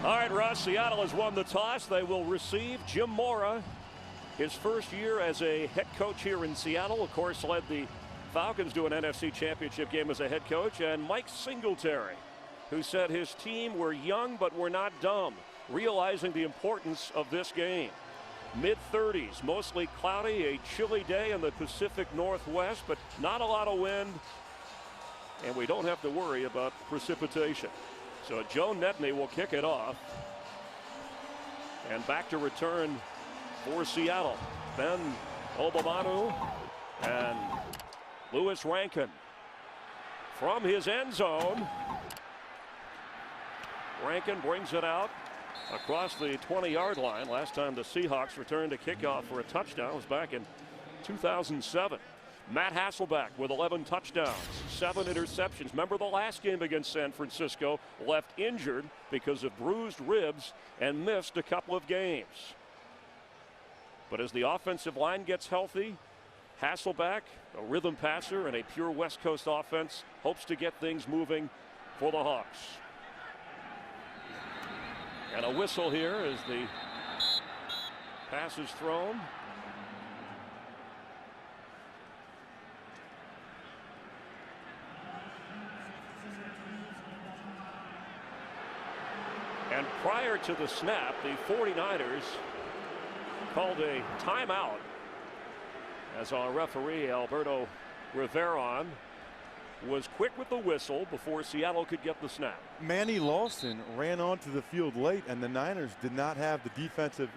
All right, Russ, Seattle has won the toss. They will receive Jim Mora. His first year as a head coach here in Seattle, of course, led the Falcons to an NFC Championship game as a head coach. And Mike Singletary, who said his team were young but were not dumb, realizing the importance of this game. Mid-30s, mostly cloudy, a chilly day in the Pacific Northwest, but not a lot of wind, and we don't have to worry about precipitation. So Joe Nedney will kick it off. And back to return for Seattle. Ben Obamanu and Louis Rankin from his end zone. Rankin brings it out across the 20-yard line. Last time the Seahawks returned a kickoff for a touchdown was back in 2007. Matt Hasselbeck with 11 touchdowns, 7 interceptions. Remember the last game against San Francisco, left injured because of bruised ribs and missed a couple of games. But as the offensive line gets healthy, Hasselbeck, a rhythm passer and a pure West Coast offense, hopes to get things moving for the Hawks. And a whistle here as the pass is thrown. And prior to the snap, the 49ers called a timeout as our referee, Alberto Riveron, was quick with the whistle before Seattle could get the snap. Manny Lawson ran onto the field late, and the Niners did not have the defensive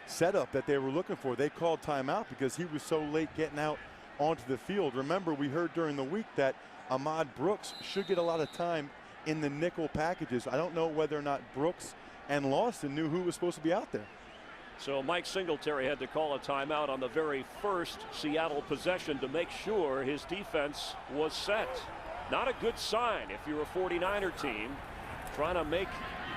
setup that they were looking for. They called timeout because he was so late getting out onto the field. Remember, we heard during the week that Ahmad Brooks should get a lot of time in the nickel packages. I don't know whether or not Brooks and Lawson knew who was supposed to be out there. So Mike Singletary had to call a timeout on the very first Seattle possession to make sure his defense was set. Not a good sign if you're a 49er team trying to make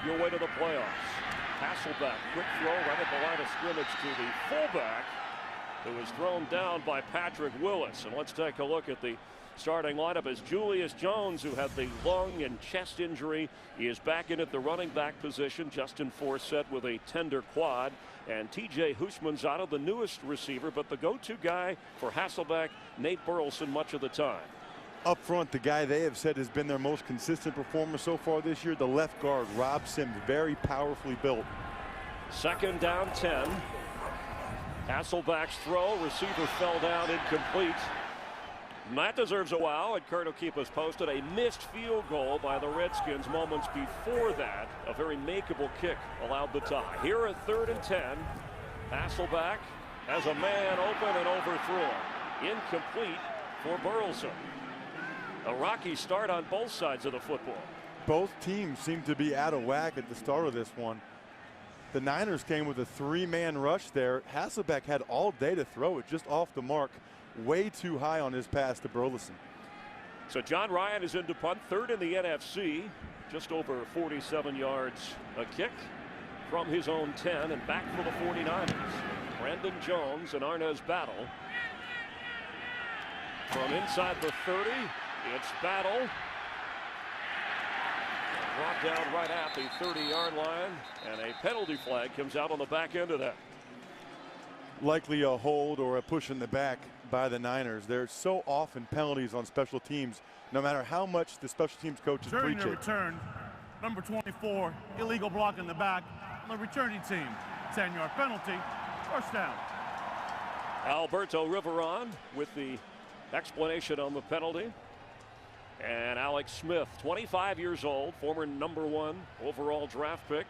your way to the playoffs. Hasselbeck, quick throw right at the line of scrimmage to the fullback, who was thrown down by Patrick Willis. And let's take a look at the starting lineup as Julius Jones, who had the lung and chest injury, is back in at the running back position. Justin Forsett with a tender quad, and TJ Houshmandzadeh, the newest receiver, but the go-to guy for Hasselbeck, Nate Burleson, much of the time. Up front, the guy they have said has been their most consistent performer so far this year, the left guard, Rob Sims, very powerfully built. Second down 10. Hasselbeck's throw, receiver fell down, incomplete. That deserves a wow, and Kurt will keep us posted. A missed field goal by the Redskins moments before that. A very makeable kick allowed the tie. Here at 3rd and 10. Hasselbeck has a man open and overthrown. Incomplete for Burleson. A rocky start on both sides of the football. Both teams seem to be out of whack at the start of this one. The Niners came with a 3-man rush there. Hasselbeck had all day to throw it, just off the mark. Way too high on his pass to Burleson. So John Ryan is into punt, 3rd in the NFC, just over 47 yards a kick from his own 10, and back for the 49ers. Brandon Jones and Arnaz Battle. From inside the 30, it's Battle. Brought down right at the 30-yard line, and a penalty flag comes out on the back end of that. Likely a hold or a push in the back by the Niners. There's so often penalties on special teams, no matter how much the special teams coaches preach it. Return, number 24, illegal block in the back on the returning team. 10-yard penalty, first down. Alberto Riveron with the explanation on the penalty. And Alex Smith, 25 years old, former #1 overall draft pick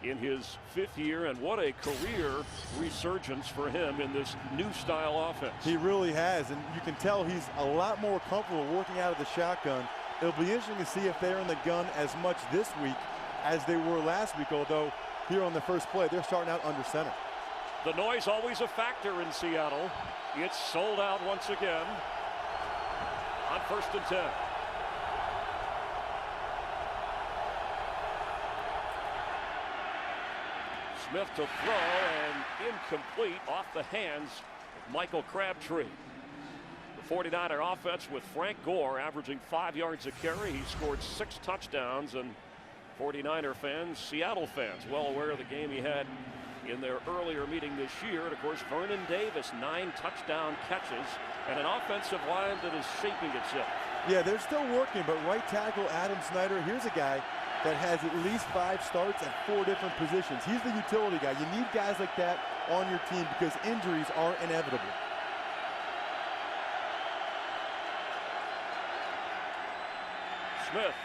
in his 5th year, and what a career resurgence for him in this new style offense. He really has, and you can tell he's a lot more comfortable working out of the shotgun. It'll be interesting to see if they're in the gun as much this week as they were last week, although here on the first play, they're starting out under center. The noise always a factor in Seattle. It's sold out once again on 1st and 10. Smith to throw, and incomplete off the hands of Michael Crabtree. The 49er offense with Frank Gore averaging 5 yards a carry. He scored 6 touchdowns and 49er fans, Seattle fans, well aware of the game he had in their earlier meeting this year. And of course, Vernon Davis, 9 touchdown catches and an offensive line that is shaping itself. Yeah, they're still working, but right tackle Adam Snyder, here's a guy that has at least 5 starts at 4 different positions. He's the utility guy. You need guys like that on your team because injuries are inevitable. Smith.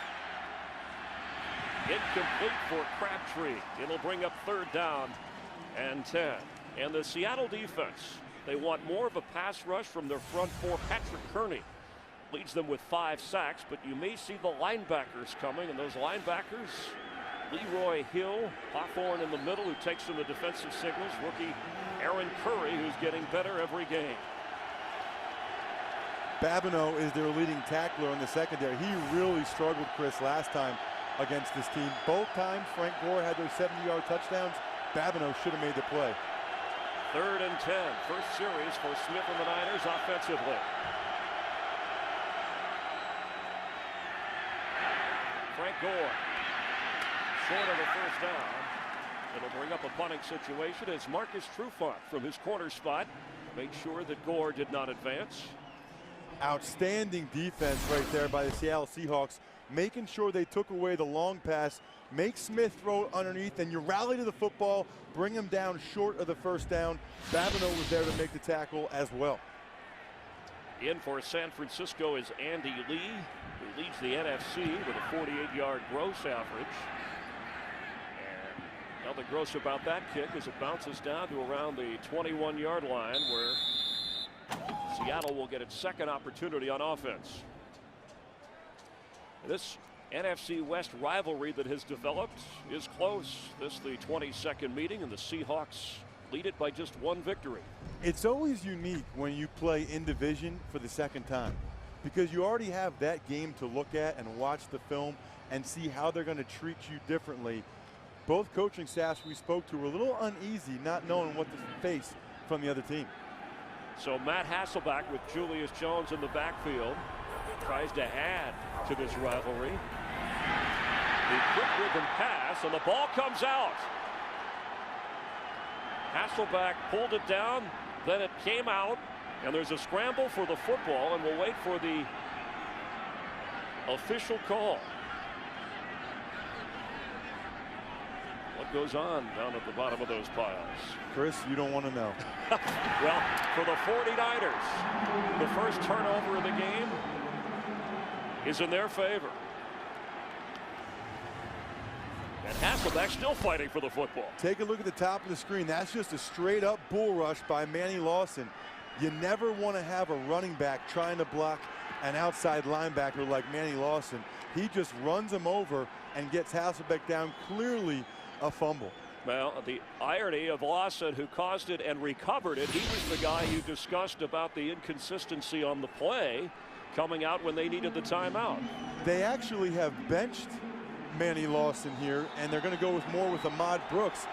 Incomplete for Crabtree. It'll bring up 3rd down and 10. And the Seattle defense, they want more of a pass rush from their front 4. Patrick Kearney leads them with 5 sacks, but you may see the linebackers coming, and those linebackers, Leroy Hill, Hawthorne in the middle, who takes in the defensive signals, rookie Aaron Curry, who's getting better every game. Babineau is their leading tackler in the secondary. He really struggled, Chris, last time against this team. Both times Frank Gore had those 70-yard touchdowns. Babineau should have made the play. 3rd and 10. First series for Smith and the Niners offensively. Frank Gore short of the 1st down. It'll bring up a punting situation as Marcus Trufant from his corner spot made sure that Gore did not advance. Outstanding defense right there by the Seattle Seahawks, making sure they took away the long pass, make Smith throw it underneath, and you rally to the football, bring him down short of the 1st down. Babineau was there to make the tackle as well. In for San Francisco is Andy Lee, who leads the NFC with a 48-yard gross average. And now the gross about that kick as it bounces down to around the 21-yard line, where Seattle will get its 2nd opportunity on offense. This NFC West rivalry that has developed is close. This the 22nd meeting, and the Seahawks lead it by just 1 victory. It's always unique when you play in division for the 2nd time because you already have that game to look at and watch the film and see how they're going to treat you differently. Both coaching staffs we spoke to were a little uneasy not knowing what to face from the other team. So Matt Hasselbeck with Julius Jones in the backfield tries to add to this rivalry. The quick rhythm pass, and the ball comes out. Hasselbeck pulled it down, then it came out, and there's a scramble for the football, and we'll wait for the official call. What goes on down at the bottom of those piles? Chris, you don't want to know. Well, for the 49ers, the first turnover of the game is in their favor. And Hasselbeck still fighting for the football. Take a look at the top of the screen. That's just a straight-up bull rush by Manny Lawson. You never want to have a running back trying to block an outside linebacker like Manny Lawson. He just runs him over and gets Hasselbeck down. Clearly a fumble. Well, the irony of Lawson, who caused it and recovered it, he was the guy you discussed about the inconsistency on the play coming out when they needed the timeout. They actually have benched Manny Lawson here, and they're going to go with more with Ahmad Brooks.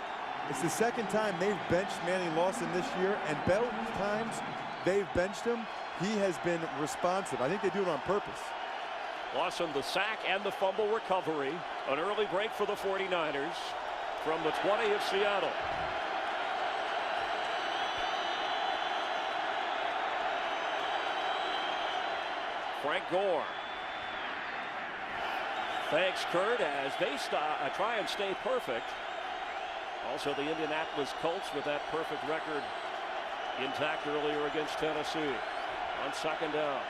It's the 2nd time they've benched Manny Lawson this year, and both times they've benched him, he has been responsive. I think they do it on purpose. Lawson, the sack and the fumble recovery. An early break for the 49ers from the 20 of Seattle. Frank Gore. Thanks, Kurt, as they try and stay perfect. Also, the Indianapolis Colts with that perfect record intact earlier against Tennessee. On 2nd down.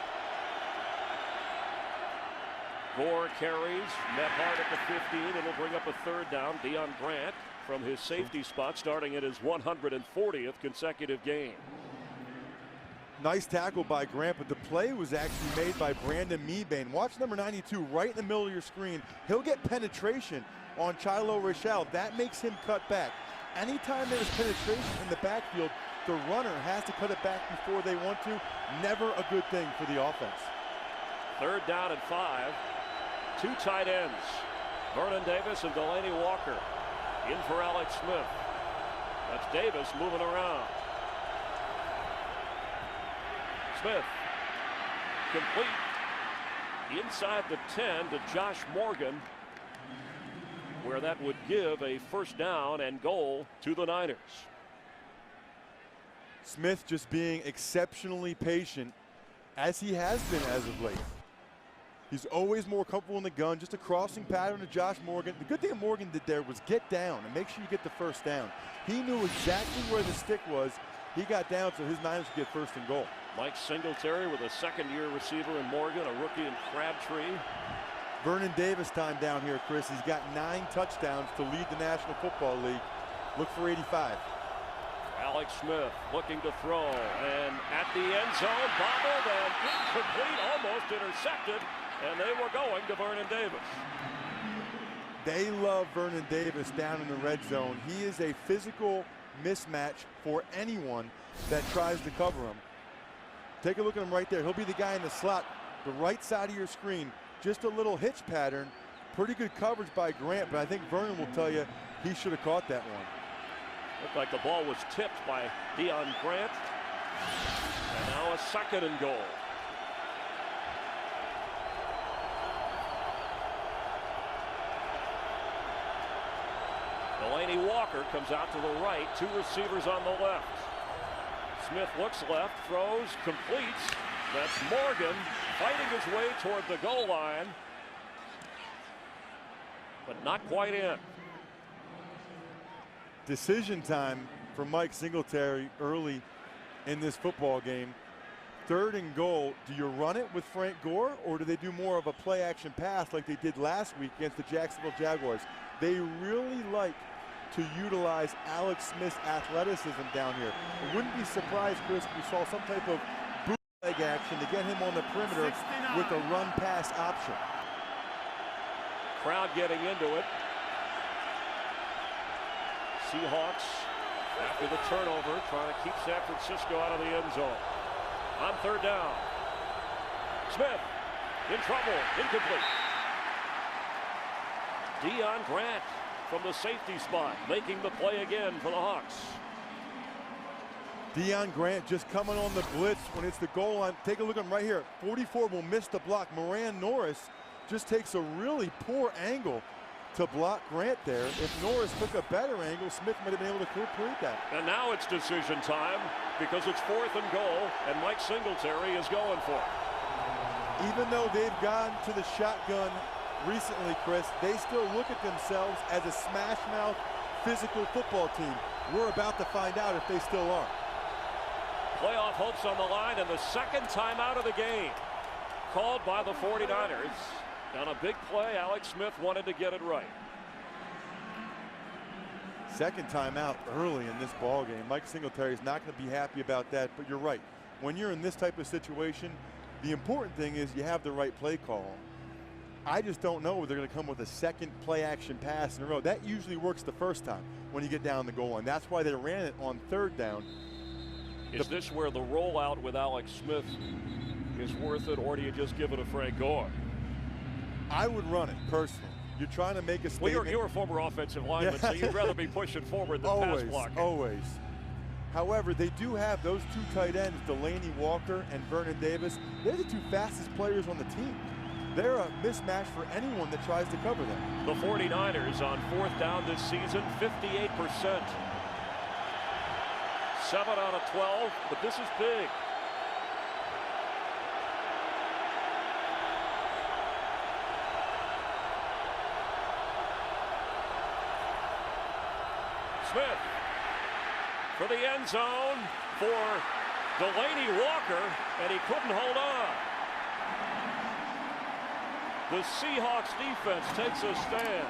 Gore carries, met hard at the 15. It'll bring up a 3rd down. Deion Grant from his safety spot, starting at his 140th consecutive game. Nice tackle by Grant, but the play was actually made by Brandon Mebane. Watch number 92 right in the middle of your screen. He'll get penetration on Chilo Rochelle. That makes him cut back. Anytime there's penetration in the backfield, the runner has to cut it back before they want to. Never a good thing for the offense. 3rd down and 5. 2 tight ends. Vernon Davis and Delaney Walker. In for Alex Smith. That's Davis moving around. Smith. Complete. Inside the 10 to Josh Morgan. where that would give a first down and goal to the Niners. Smith just being exceptionally patient, as he has been as of late. He's always more comfortable in the gun, just a crossing pattern to Josh Morgan. The good thing Morgan did there was get down and make sure you get the first down. He knew exactly where the stick was. He got down so his Niners could get first and goal. Mike Singletary with a second-year receiver in Morgan, a rookie in Crabtree. Vernon Davis time down here, Chris. He's got 9 touchdowns to lead the National Football League. Look for 85. Alex Smith looking to throw, and at the end zone, bobbled and incomplete, almost intercepted, and they were going to Vernon Davis. They love Vernon Davis down in the red zone. He is a physical mismatch for anyone that tries to cover him. Take a look at him right there. He'll be the guy in the slot, the right side of your screen. Just a little hitch pattern. Pretty good coverage by Grant, but I think Vernon will tell you he should have caught that one. Looked like the ball was tipped by Deion Grant. And now a second and goal. Delaney Walker comes out to the right, 2 receivers on the left. Smith looks left, throws, completes. That's Morgan fighting his way toward the goal line, but not quite in. Decision time for Mike Singletary early in this football game. 3rd and goal. Do you run it with Frank Gore, or do they do more of a play action pass like they did last week against the Jacksonville Jaguars? They really like to utilize Alex Smith's athleticism down here. I wouldn't be surprised, Chris, if we saw some type of bootleg action to get him on the perimeter 69. With a run pass option. Crowd getting into it. Seahawks, after the turnover, trying to keep San Francisco out of the end zone. On 3rd down. Smith in trouble, incomplete. Deion Grant from the safety spot, making the play again for the Hawks. Deion Grant just coming on the blitz when it's the goal line. Take a look at him right here. 44 will miss the block. Moran Norris just takes a really poor angle to block Grant there. If Norris took a better angle, Smith might have been able to complete that. And now it's decision time because it's 4th and goal, and Mike Singletary is going for it. Even though they've gone to the shotgun recently, Chris, they still look at themselves as a smash-mouth physical football team. We're about to find out if they still are. Playoff hopes on the line, and the second timeout of the game called by the 49ers. On a big play, Alex Smith wanted to get it right. Second timeout early in this ball game. Mike Singletary is not going to be happy about that, but you're right. When you're in this type of situation, the important thing is you have the right play call. I just don't know if they're going to come with a second play action pass in a row. That usually works the first time when you get down the goal line. That's why they ran it on 3rd down. Is this where the rollout with Alex Smith is worth it, or do you just give it to Frank Gore? I would run it personally. You're trying to make a statement. Well, you're a former offensive lineman, so you'd rather be pushing forward than always, pass blocking. Always. However, they do have those 2 tight ends, Delaney Walker and Vernon Davis. They're the 2 fastest players on the team. They're a mismatch for anyone that tries to cover them. The 49ers on 4th down this season, 58%. 7 out of 12, but this is big. Smith for the end zone for Delaney Walker, and he couldn't hold on. The Seahawks defense takes a stand.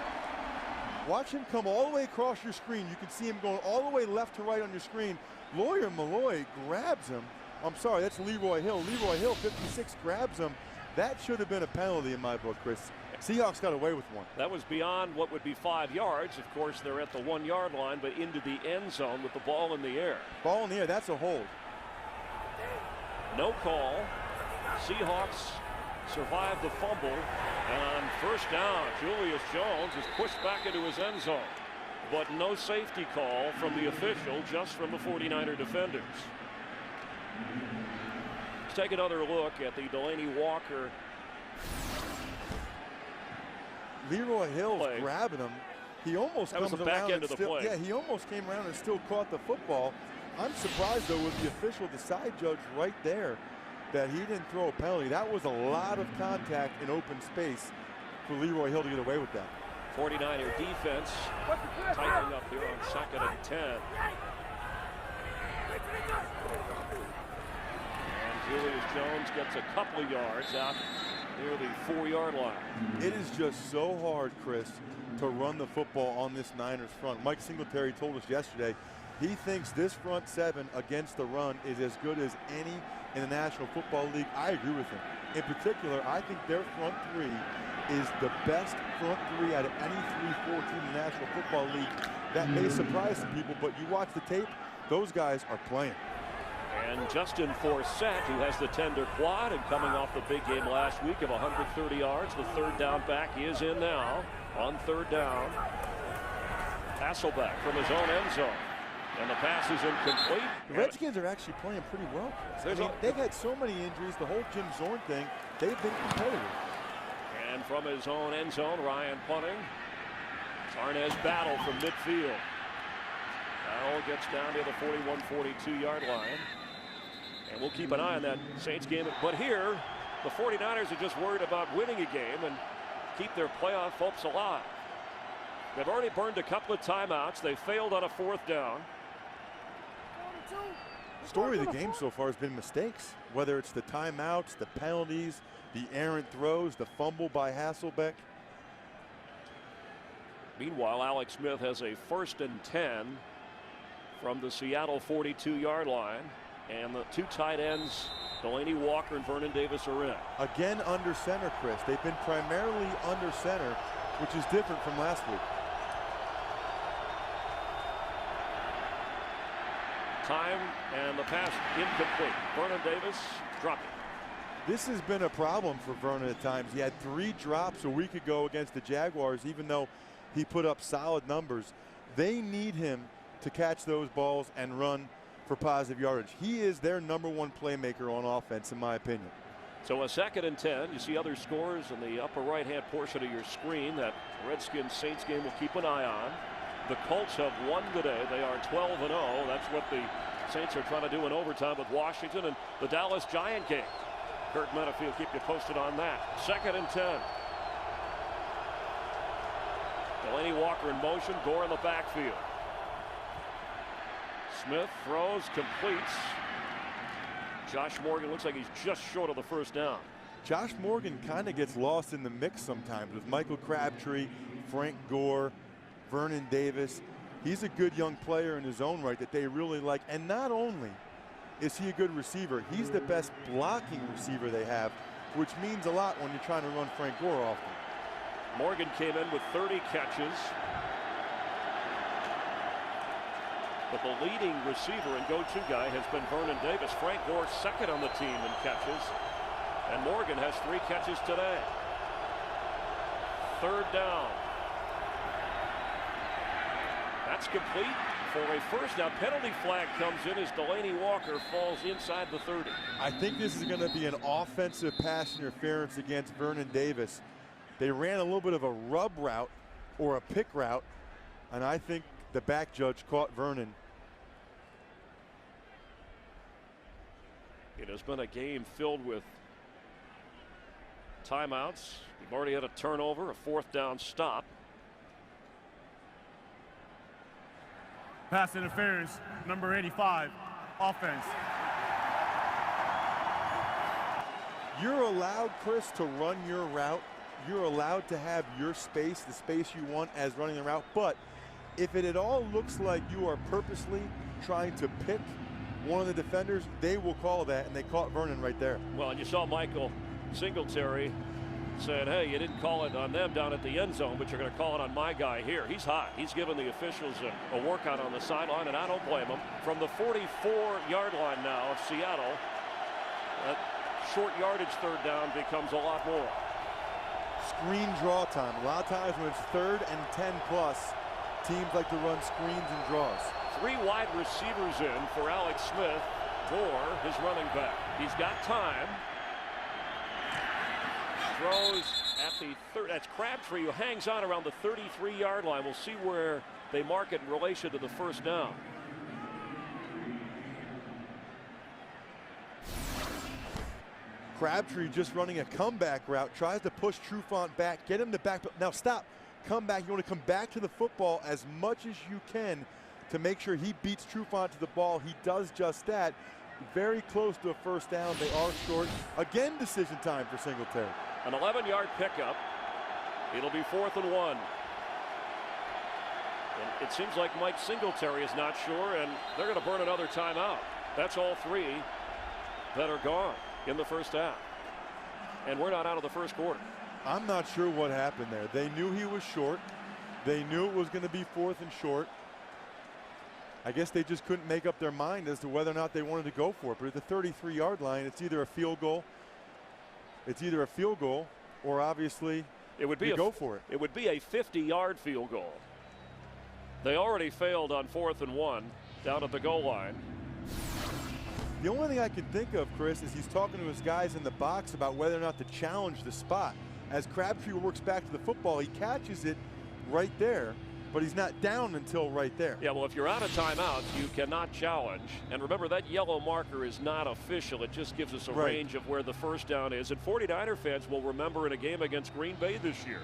Watch him come all the way across your screen. You can see him going all the way left to right on your screen. Lawyer Malloy grabs him. I'm sorry, that's Leroy Hill. Leroy Hill, 56, grabs him. That should have been a penalty in my book, Chris. Seahawks got away with one. That was beyond what would be 5 yards. Of course, they're at the 1 yard line, but into the end zone with the ball in the air. Ball in the air, that's a hold. No call. Seahawks survived the fumble, and on 1st down, Julius Jones is pushed back into his end zone. But no safety call from the official, just from the 49er defenders. Let's take another look at the Delaney Walker. Leroy Hill grabbing him. He almost that was comes the back around end and of the still, play. yeah, he almost came around and still caught the football. I'm surprised, though, with the official, the side judge right there, that he didn't throw a penalty. That was a lot of contact in open space for Leroy Hill to get away with that. 49er defense tightening up here on 2nd and 10. And Julius Jones gets a couple of yards out near the 4-yard line. It is just so hard, Chris, to run the football on this Niners front. Mike Singletary told us yesterday he thinks this front seven against the run is as good as any in the National Football League. I agree with him. In particular, I think their front three is the best front three out of any 3-4 team in the National Football League. That may surprise some people, but you watch the tape, those guys are playing. And Justin Forsett, who has the tender quad and coming off the big game last week of 130 yards, the third down back is in now on 3rd down. Hasselbeck from his own end zone. And the pass is incomplete. The Redskins are actually playing pretty well, Chris. I mean, they've had so many injuries, the whole Jim Zorn thing, they've been competitive. And from his own end zone, Ryan punting. Arnaz battle from midfield. Powell gets down to the 41-42 yard line. And we'll keep an eye on that Saints game. But here, the 49ers are just worried about winning a game and keep their playoff hopes alive. They've already burned a couple of timeouts. They failed on a 4th down. Story of the game so far has been mistakes, whether it's the timeouts, the penalties, the errant throws, the fumble by Hasselbeck. Meanwhile, Alex Smith has a 1st and 10 from the Seattle 42-yard line. And the two tight ends, Delaney Walker and Vernon Davis, are in. Again under center, Chris. They've been primarily under center, which is different from last week. Time and the pass incomplete. Vernon Davis dropped it. This has been a problem for Vernon at times. He had 3 drops a week ago against the Jaguars, even though he put up solid numbers. They need him to catch those balls and run for positive yardage. He is their #1 playmaker on offense, in my opinion. So a 2nd and 10. You see other scores in the upper right-hand portion of your screen. That Redskins-Saints game we'll keep an eye on. The Colts have won today. They are 12-0. That's what the Saints are trying to do in overtime with Washington. And the Dallas Giant game. Kurt Menefee will keep you posted on that. 2nd and 10. Delaney Walker in motion. Gore in the backfield. Smith throws, completes. Josh Morgan looks like he's just short of the 1st down. Josh Morgan kind of gets lost in the mix sometimes with Michael Crabtree, Frank Gore, Vernon Davis. He's a good young player in his own right that they really like. And not only is he a good receiver, he's the best blocking receiver they have, which means a lot when you're trying to run Frank Gore often. Morgan came in with 30 catches. But the leading receiver and go-to guy has been Vernon Davis. Frank Gore 2nd on the team in catches. And Morgan has 3 catches today. 3rd down. That's complete for a 1st down. Penalty flag comes in as Delaney Walker falls inside the 30. I think this is going to be an offensive pass interference against Vernon Davis. They ran a little bit of a rub route or a pick route, and I think the back judge caught Vernon. It has been a game filled with timeouts. We've already had a turnover, a 4th down stop. Pass interference, number 85, offense. You're allowed, Chris, to run your route. You're allowed to have your space, the space you want as running the route. But if it at all looks like you are purposely trying to pick one of the defenders, they will call that, and they caught Vernon right there. Well, and you saw Michael Singletary saying, hey, you didn't call it on them down at the end zone, but you're going to call it on my guy here. He's hot. He's giving the officials a workout on the sideline, and I don't blame him. From the 44-yard line now of Seattle, that short yardage 3rd down becomes a lot more. Screen draw time. A lot of times when it's 3rd and 10 plus, teams like to run screens and draws. 3 wide receivers in for Alex Smith. Gore, his running back. He's got time. Throws at the third. That's Crabtree, who hangs on around the 33-yard line. We'll see where they mark it in relation to the first down. Crabtree just running a comeback route, tries to push Trufant back, get him to back. Now stop, come back. You want to come back to the football as much as you can to make sure he beats Trufant to the ball. He does just that. Very close to a first down. They are short. Again, decision time for Singletary. An 11-yard pickup. It'll be 4th and 1. And it seems like Mike Singletary is not sure, and they're going to burn another timeout. That's all 3 that are gone in the first half. And we're not out of the first quarter. I'm not sure what happened there. They knew he was short. They knew it was going to be 4th and short. I guess they just couldn't make up their mind as to whether or not they wanted to go for it. But at the 33-yard line, it's either a field goal. It's either a field goal or obviously it would be you go for it. It would be a 50-yard field goal. They already failed on 4th and 1 down at the goal line. The only thing I can think of, Chris, is he's talking to his guys in the box about whether or not to challenge the spot. As Crabtree works back to the football, he catches it right there, but he's not down until right there. Yeah, well, if you're out of timeouts, you cannot challenge. And remember, that yellow marker is not official. It just gives us a range of where the first down is. And 49er fans will remember in a game against Green Bay this year,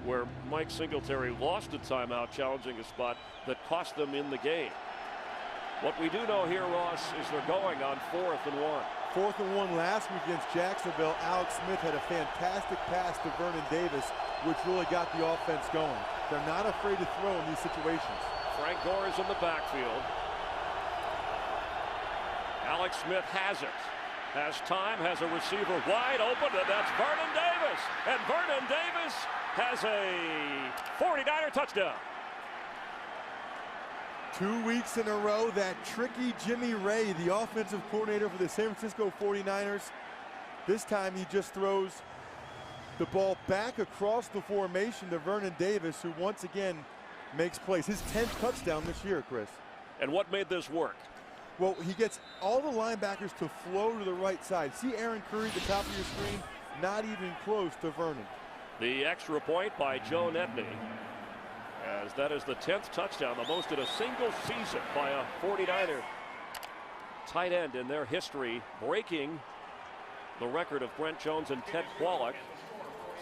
where Mike Singletary lost a timeout challenging a spot that cost them in the game. What we do know here, Ross, is they're going on 4th and 1. 4th and 1 last week against Jacksonville. Alex Smith had a fantastic pass to Vernon Davis, which really got the offense going. They're not afraid to throw in these situations. Frank Gore is in the backfield. Alex Smith has it. Has time, has a receiver wide open, and that's Vernon Davis. And Vernon Davis has a 49er touchdown. 2 weeks in a row, that tricky Jimmy Ray, the offensive coordinator for the San Francisco 49ers. This time he just throws the ball back across the formation to Vernon Davis, who once again makes plays. His 10th touchdown this year, Chris. And what made this work? Well, he gets all the linebackers to flow to the right side. See Aaron Curry at the top of your screen? Not even close to Vernon. The extra point by Joe Nedney, as that is the 10th touchdown, the most in a single season by a 49er tight end in their history, breaking the record of Brent Jones and Ted Kwolek.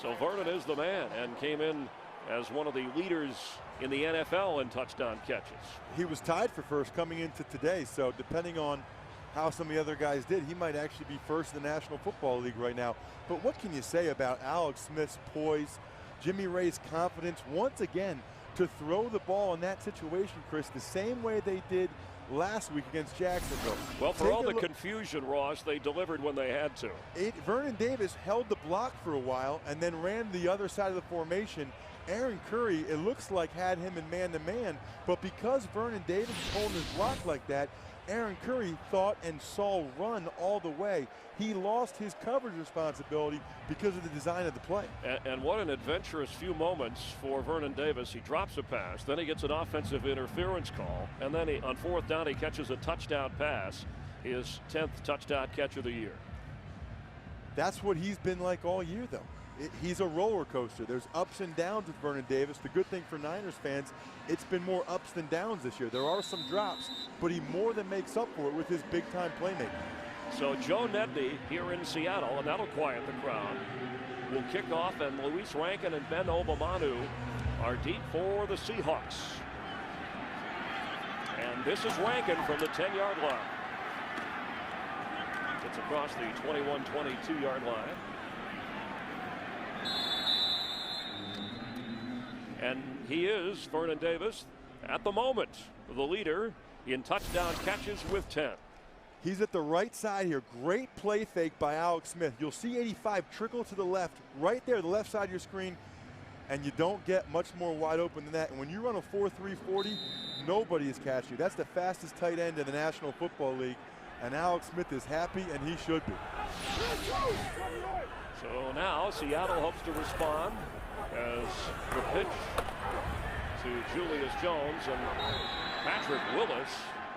So Vernon is the man and came in as one of the leaders in the NFL in touchdown catches. He was tied for first coming into today, so depending on how some of the other guys did, he might actually be first in the National Football League right now. But what can you say about Alex Smith's poise, Jimmy Ray's confidence once again to throw the ball in that situation, Chris, the same way they did last week against Jacksonville? Well, for all the confusion, Ross, they delivered when they had to. Vernon Davis held the block for a while and then ran the other side of the formation. Aaron Curry, it looks like, had him in man-to-man, but because Vernon Davis is holding his block like that, Aaron Curry thought and saw run all the way. He lost his coverage responsibility because of the design of the play. And what an adventurous few moments for Vernon Davis. He drops a pass, then he gets an offensive interference call, and then on 4th down he catches a touchdown pass, his 10th touchdown catch of the year. That's what he's been like all year, though. He's a roller coaster. There's ups and downs with Vernon Davis. The good thing for Niners fans, it's been more ups than downs this year. There are some drops, but he more than makes up for it with his big-time playmaking. So Joe Nedney here in Seattle, and that'll quiet the crowd, will kick off, and Luis Rankin and Ben Obamanu are deep for the Seahawks. And this is Rankin from the 10-yard line. It's across the 21-22-yard line. And he is, Vernon Davis, at the moment, the leader in touchdown catches with 10. He's at the right side here. Great play fake by Alex Smith. You'll see 85 trickle to the left, right there, the left side of your screen, and you don't get much more wide open than that. And when you run a 4.3 40, nobody is catching you. That's the fastest tight end in the National Football League, and Alex Smith is happy, and he should be. So now Seattle hopes to respond as the pitch to Julius Jones and Patrick Willis,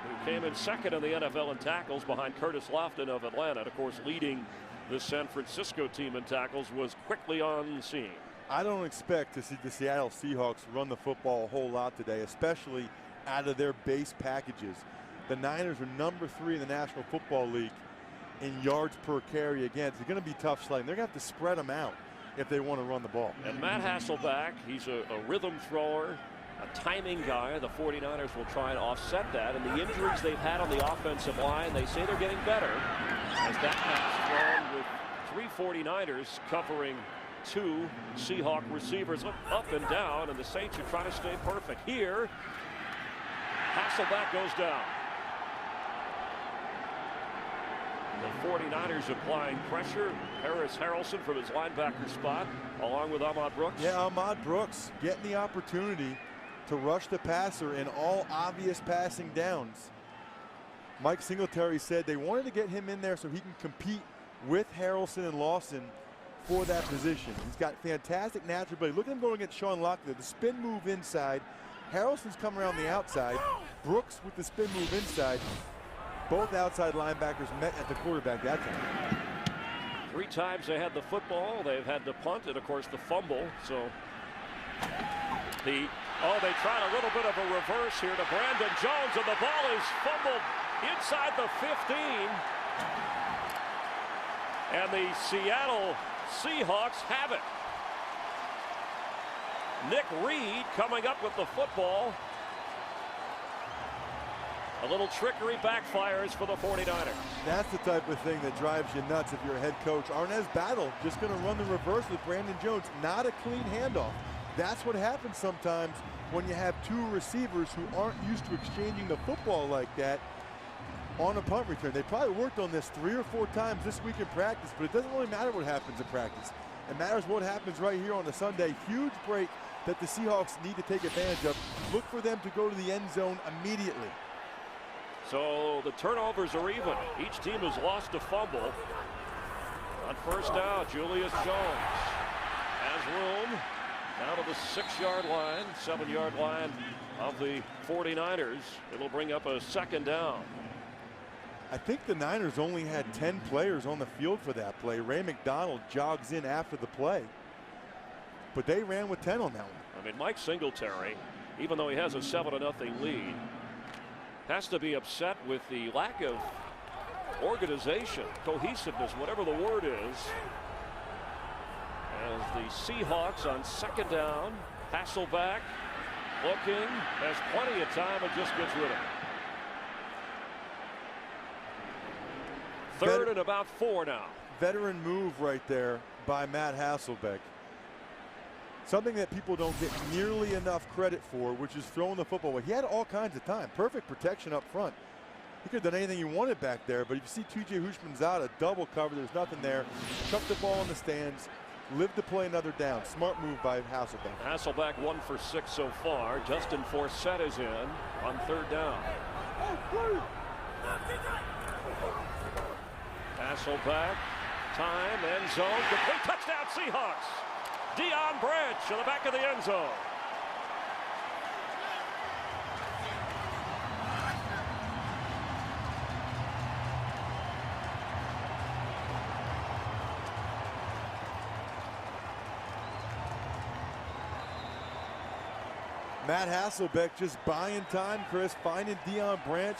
who came in second in the NFL in tackles behind Curtis Lofton of Atlanta, and of course leading This San Francisco team in tackles was quickly on scene. I don't expect to see the Seattle Seahawks run the football a whole lot today, especially out of their base packages. The Niners are #3 in the National Football League in yards per carry against. It's going to be tough sledding. They're going to have to spread them out if they want to run the ball. And Matt Hasselbeck, he's a rhythm thrower, a timing guy. The 49ers will try and offset that. And the injuries they've had on the offensive line, they say they're getting better. As that pass thrown with 3 49ers covering 2 Seahawk receivers up and down, and the Saints are trying to stay perfect. Here, Hasselbeck goes down. The 49ers applying pressure. Harris Harrelson from his linebacker spot, along with Ahmad Brooks. Yeah, Ahmad Brooks getting the opportunity to rush the passer in all obvious passing downs. Mike Singletary said they wanted to get him in there so he can compete with Harrelson and Lawson for that position. He's got fantastic natural ability. Look at him going against Sean Locklear. The spin move inside. Harrelson's coming around the outside. Brooks with the spin move inside. Both outside linebackers met at the quarterback that time. 3 times they had the football. They've had the punt and, of course, the fumble. So they tried a little bit of a reverse here to Brandon Jones, and the ball is fumbled inside the 15. And the Seattle Seahawks have it. Nick Reed coming up with the football. A little trickery backfires for the 49ers. That's the type of thing that drives you nuts if you're a head coach. Arnaz Battle just going to run the reverse with Brandon Jones. Not a clean handoff. That's what happens sometimes when you have 2 receivers who aren't used to exchanging the football like that on a punt return. They probably worked on this 3 or 4 times this week in practice, but it doesn't really matter what happens in practice. It matters what happens right here on a Sunday. Huge break that the Seahawks need to take advantage of. Look for them to go to the end zone immediately. So the turnovers are even. Each team has lost a fumble. On first down, Julius Jones has room down to the 6-yard line, 7-yard line of the 49ers. It'll bring up a 2nd down. I think the Niners only had 10 players on the field for that play. Ray McDonald jogs in after the play, but they ran with 10 on that one. I mean, Mike Singletary, even though he has a 7-0 lead, has to be upset with the lack of organization, cohesiveness, whatever the word is. As the Seahawks on 2nd down, Hasselbeck looking, has plenty of time and just gets rid of it. 3rd and about 4 now. Veteran move right there by Matt Hasselbeck. Something that people don't get nearly enough credit for, which is throwing the football away. He had all kinds of time. Perfect protection up front. He could have done anything he wanted back there, but if you see T.J. Houshmandzadeh double cover, there's nothing there. Chuck the ball in the stands. Live to play another down. Smart move by Hasselbeck. Hasselbeck 1 for 6 so far. Justin Forsett is in on 3rd down. Hasselbeck, time, end zone, complete touchdown Seahawks. Deion Branch to the back of the end zone. Matt Hasselbeck just buying time, Chris, finding Deion Branch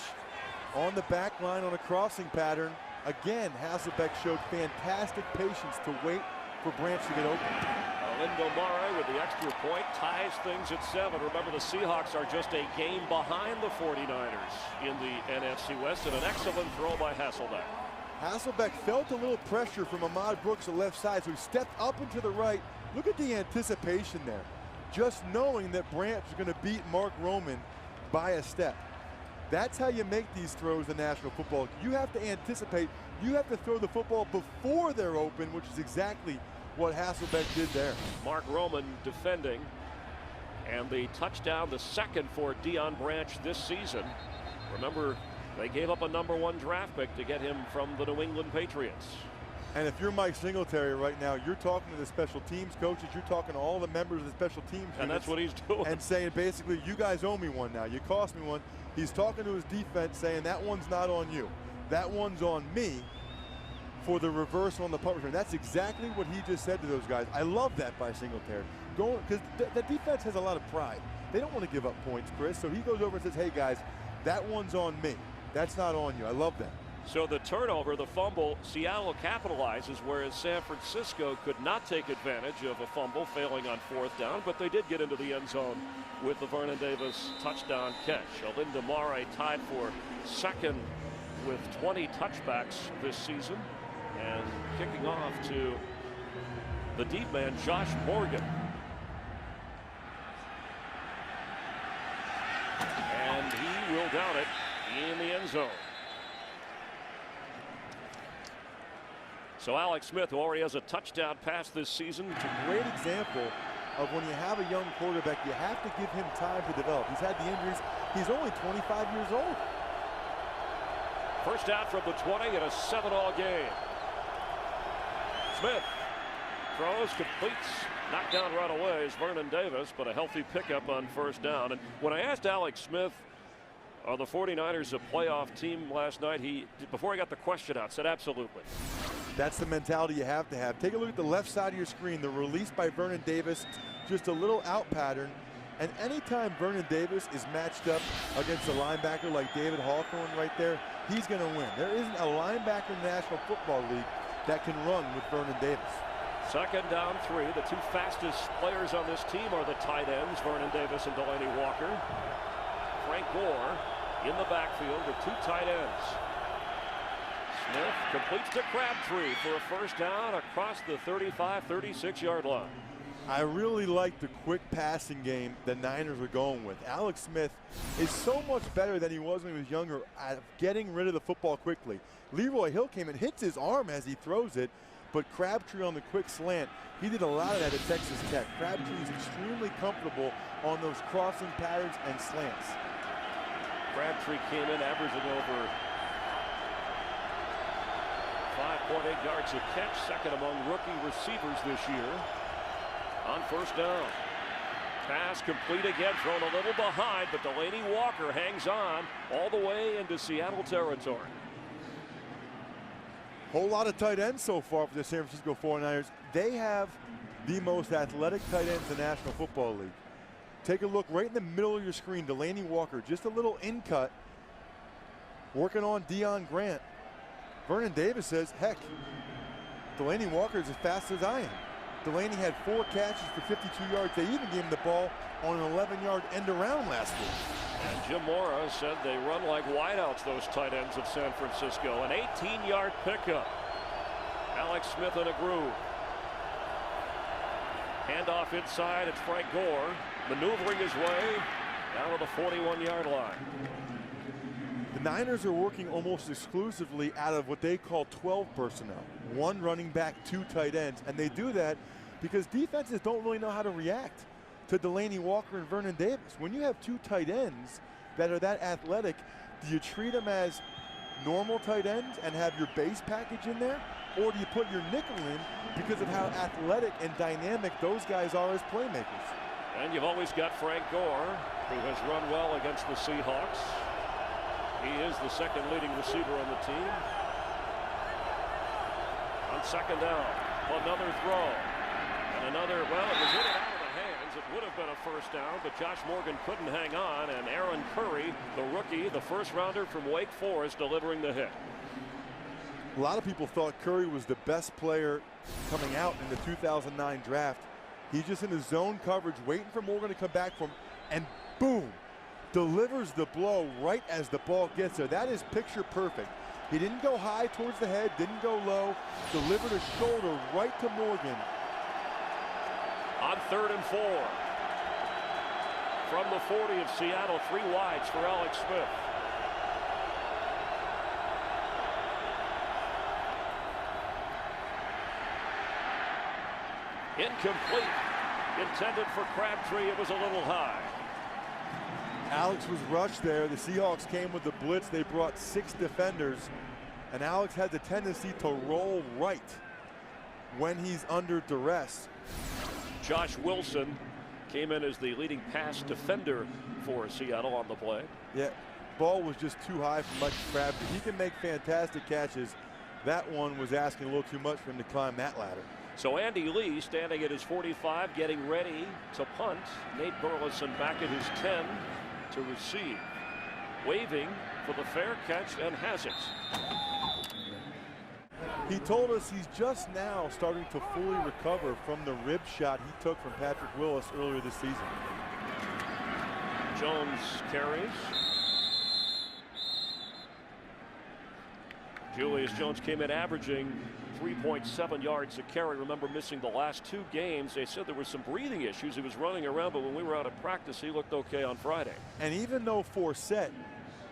on the back line on a crossing pattern. Again, Hasselbeck showed fantastic patience to wait for Branch to get open. Lindo Mare with the extra point ties things at 7. Remember, the Seahawks are just a game behind the 49ers in the NFC West, and an excellent throw by Hasselbeck. Hasselbeck felt a little pressure from Ahmad Brooks on the left side, so he stepped up and to the right. Look at the anticipation there. Just knowing that Branch is going to beat Mark Roman by a step. That's how you make these throws in National Football. You have to anticipate. You have to throw the football before they're open, which is exactly what Hasselbeck did there. Mark Roman defending, and the touchdown, the 2nd for Deion Branch this season. Remember, they gave up a #1 draft pick to get him from the New England Patriots. And if you're Mike Singletary right now, you're talking to the special teams coaches, you're talking to all the members of the special teams. And that's what he's doing. And saying basically, you guys owe me one now. You cost me one. He's talking to his defense saying that one's not on you. That one's on me for the reverse on the punt return. That's exactly what he just said to those guys. I love that by Singletary. Because the defense has a lot of pride. They don't want to give up points, Chris. So he goes over and says, hey, guys, that one's on me. That's not on you. I love that. So the turnover, the fumble, Seattle capitalizes, whereas San Francisco could not take advantage of a fumble, failing on 4th down, but they did get into the end zone with the Vernon Davis touchdown catch. Alinda Mare tied for 2nd with 20 touchbacks this season, and kicking off to the deep man, Josh Morgan. And he will down it in the end zone. So Alex Smith, who already has a touchdown pass this season. It's a great example of when you have a young quarterback, you have to give him time to develop. He's had the injuries. He's only 25 years old. First down from the 20 in a 7-all game. Smith throws, completes, knocked down right away is Vernon Davis, but a healthy pickup on 1st down. And when I asked Alex Smith, are the 49ers a playoff team last night, before he got the question out, said absolutely. That's the mentality you have to have. Take a look at the left side of your screen. The release by Vernon Davis, just a little out pattern. And anytime Vernon Davis is matched up against a linebacker like David Hawthorne right there, he's going to win. There isn't a linebacker in the National Football League that can run with Vernon Davis. 2nd down 3. The 2 fastest players on this team are the tight ends, Vernon Davis and Delaney Walker. Frank Gore in the backfield with 2 tight ends. Smith completes to Crabtree for a 1st down across the 35-36-yard line. I really like the quick passing game the Niners are going with. Alex Smith is so much better than he was when he was younger at getting rid of the football quickly. Leroy Hill came and hits his arm as he throws it, but Crabtree on the quick slant, he did a lot of that at Texas Tech. Crabtree is extremely comfortable on those crossing patterns and slants. Crabtree came in averaging over 5.8 yards a catch, 2nd among rookie receivers this year. On 1st down. Pass complete again, thrown a little behind, but Delaney Walker hangs on all the way into Seattle territory. Whole lot of tight ends so far for the San Francisco 49ers. They have the most athletic tight ends in the National Football League. Take a look right in the middle of your screen. Delaney Walker, just a little in cut, working on Deion Grant. Vernon Davis says, heck, Delaney Walker is as fast as I am. Delaney had 4 catches for 52 yards. They even gave him the ball on an 11-yard end around last week. And Jim Mora said they run like wideouts, those tight ends of San Francisco. An 18-yard pickup. Alex Smith in a groove. Handoff inside. It's Frank Gore maneuvering his way down to the 41-yard line. The Niners are working almost exclusively out of what they call 12 personnel. 1 running back, 2 tight ends. And they do that because defenses don't really know how to react to Delaney Walker and Vernon Davis. When you have 2 tight ends that are that athletic, do you treat them as normal tight ends and have your base package in there? Or do you put your nickel in because of how athletic and dynamic those guys are as playmakers? And you've always got Frank Gore, who has run well against the Seahawks. He is the 2nd leading receiver on the team. On 2nd down, another throw. And another, well, it was in and out of the hands. It would have been a 1st down, but Josh Morgan couldn't hang on. And Aaron Curry, the rookie, the 1st rounder from Wake Forest, delivering the hit. A lot of people thought Curry was the best player coming out in the 2009 draft. He's just in his zone coverage, waiting for Morgan to come back from, and boom, delivers the blow right as the ball gets there. That is picture perfect. He didn't go high towards the head, didn't go low, delivered a shoulder right to Morgan. On 3rd and 4. From the 40 of Seattle, 3 wides for Alex Smith. Incomplete. Intended for Crabtree. It was a little high. Alex was rushed there. The Seahawks came with the blitz. They brought 6 defenders. And Alex had the tendency to roll right when he's under duress. Josh Wilson came in as the leading pass defender for Seattle on the play. Yeah, ball was just too high for Mike Crabtree. He can make fantastic catches. that one was asking a little too much for him to climb that ladder. So Andy Lee standing at his 45, getting ready to punt. Nate Burleson back at his 10 to receive. Waving for the fair catch and has it. He told us he's just now starting to fully recover from the rib shot he took from Patrick Willis earlier this season. Jones carries. Julius Jones came in averaging 3.7 yards a carry. Remember missing the last 2 games. They said there were some breathing issues. He was running around, but when we were out of practice, he looked okay on Friday. And even though Forsett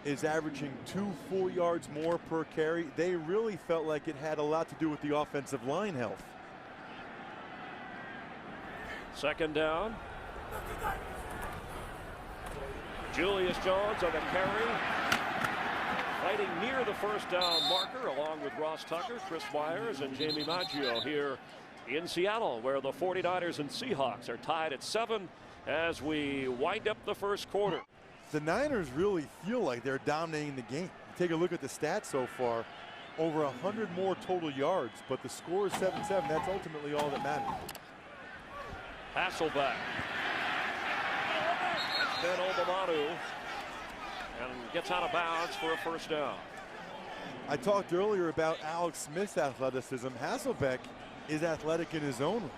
is averaging 2 full yards more per carry, they really felt like it had a lot to do with the offensive line health. Second down. Julius Jones on the carry. Fighting near the first down marker along with Ross Tucker, Chris Myers, and Jamie Maggio here in Seattle, where the 49ers and Seahawks are tied at 7 as we wind up the first quarter. The Niners really feel like they're dominating the game. Take a look at the stats so far. Over 100 more total yards, but the score is 7-7. That's ultimately all that matters. Hasselbeck. That's Ben Obamanu. And gets out of bounds for a first down. I talked earlier about Alex Smith's athleticism. Hasselbeck is athletic in his own right.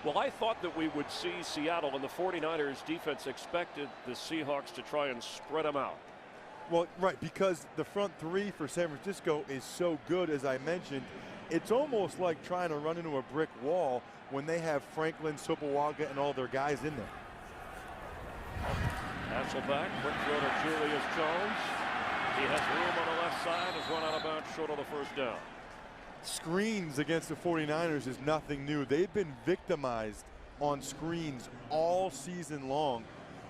Well, I thought that we would see Seattle, and the 49ers defense expected the Seahawks to try and spread them out. Well, right, because the front 3 for San Francisco is so good, as I mentioned. It's almost like trying to run into a brick wall when they have Franklin, Sopoaga, and all their guys in there. Hasselbeck, quick throw to Julius Jones. He has room on the left side, has run out of bounds short of the first down. Screens against the 49ers is nothing new. They've been victimized on screens all season long.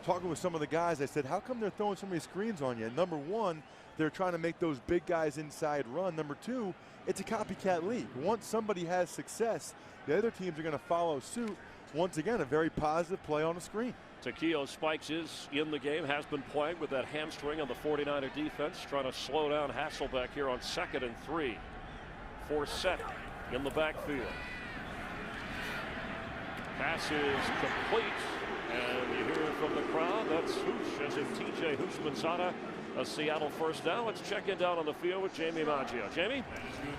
Talking with some of the guys, I said, how come they're throwing so many screens on you? Number one, they're trying to make those big guys inside run. Number two, it's a copycat league. Once somebody has success, the other teams are going to follow suit. Once again, a very positive play on a screen. Takeo Spikes is in the game, has been playing with that hamstring on the 49er defense, trying to slow down Hasselbeck here on 2nd and 3. Forsett in the backfield. Pass is complete, and you hear from the crowd, that's Hoosh, as in TJ Houshmandzadeh, a Seattle first down. Let's check in down on the field with Jamie Maggio. Jamie?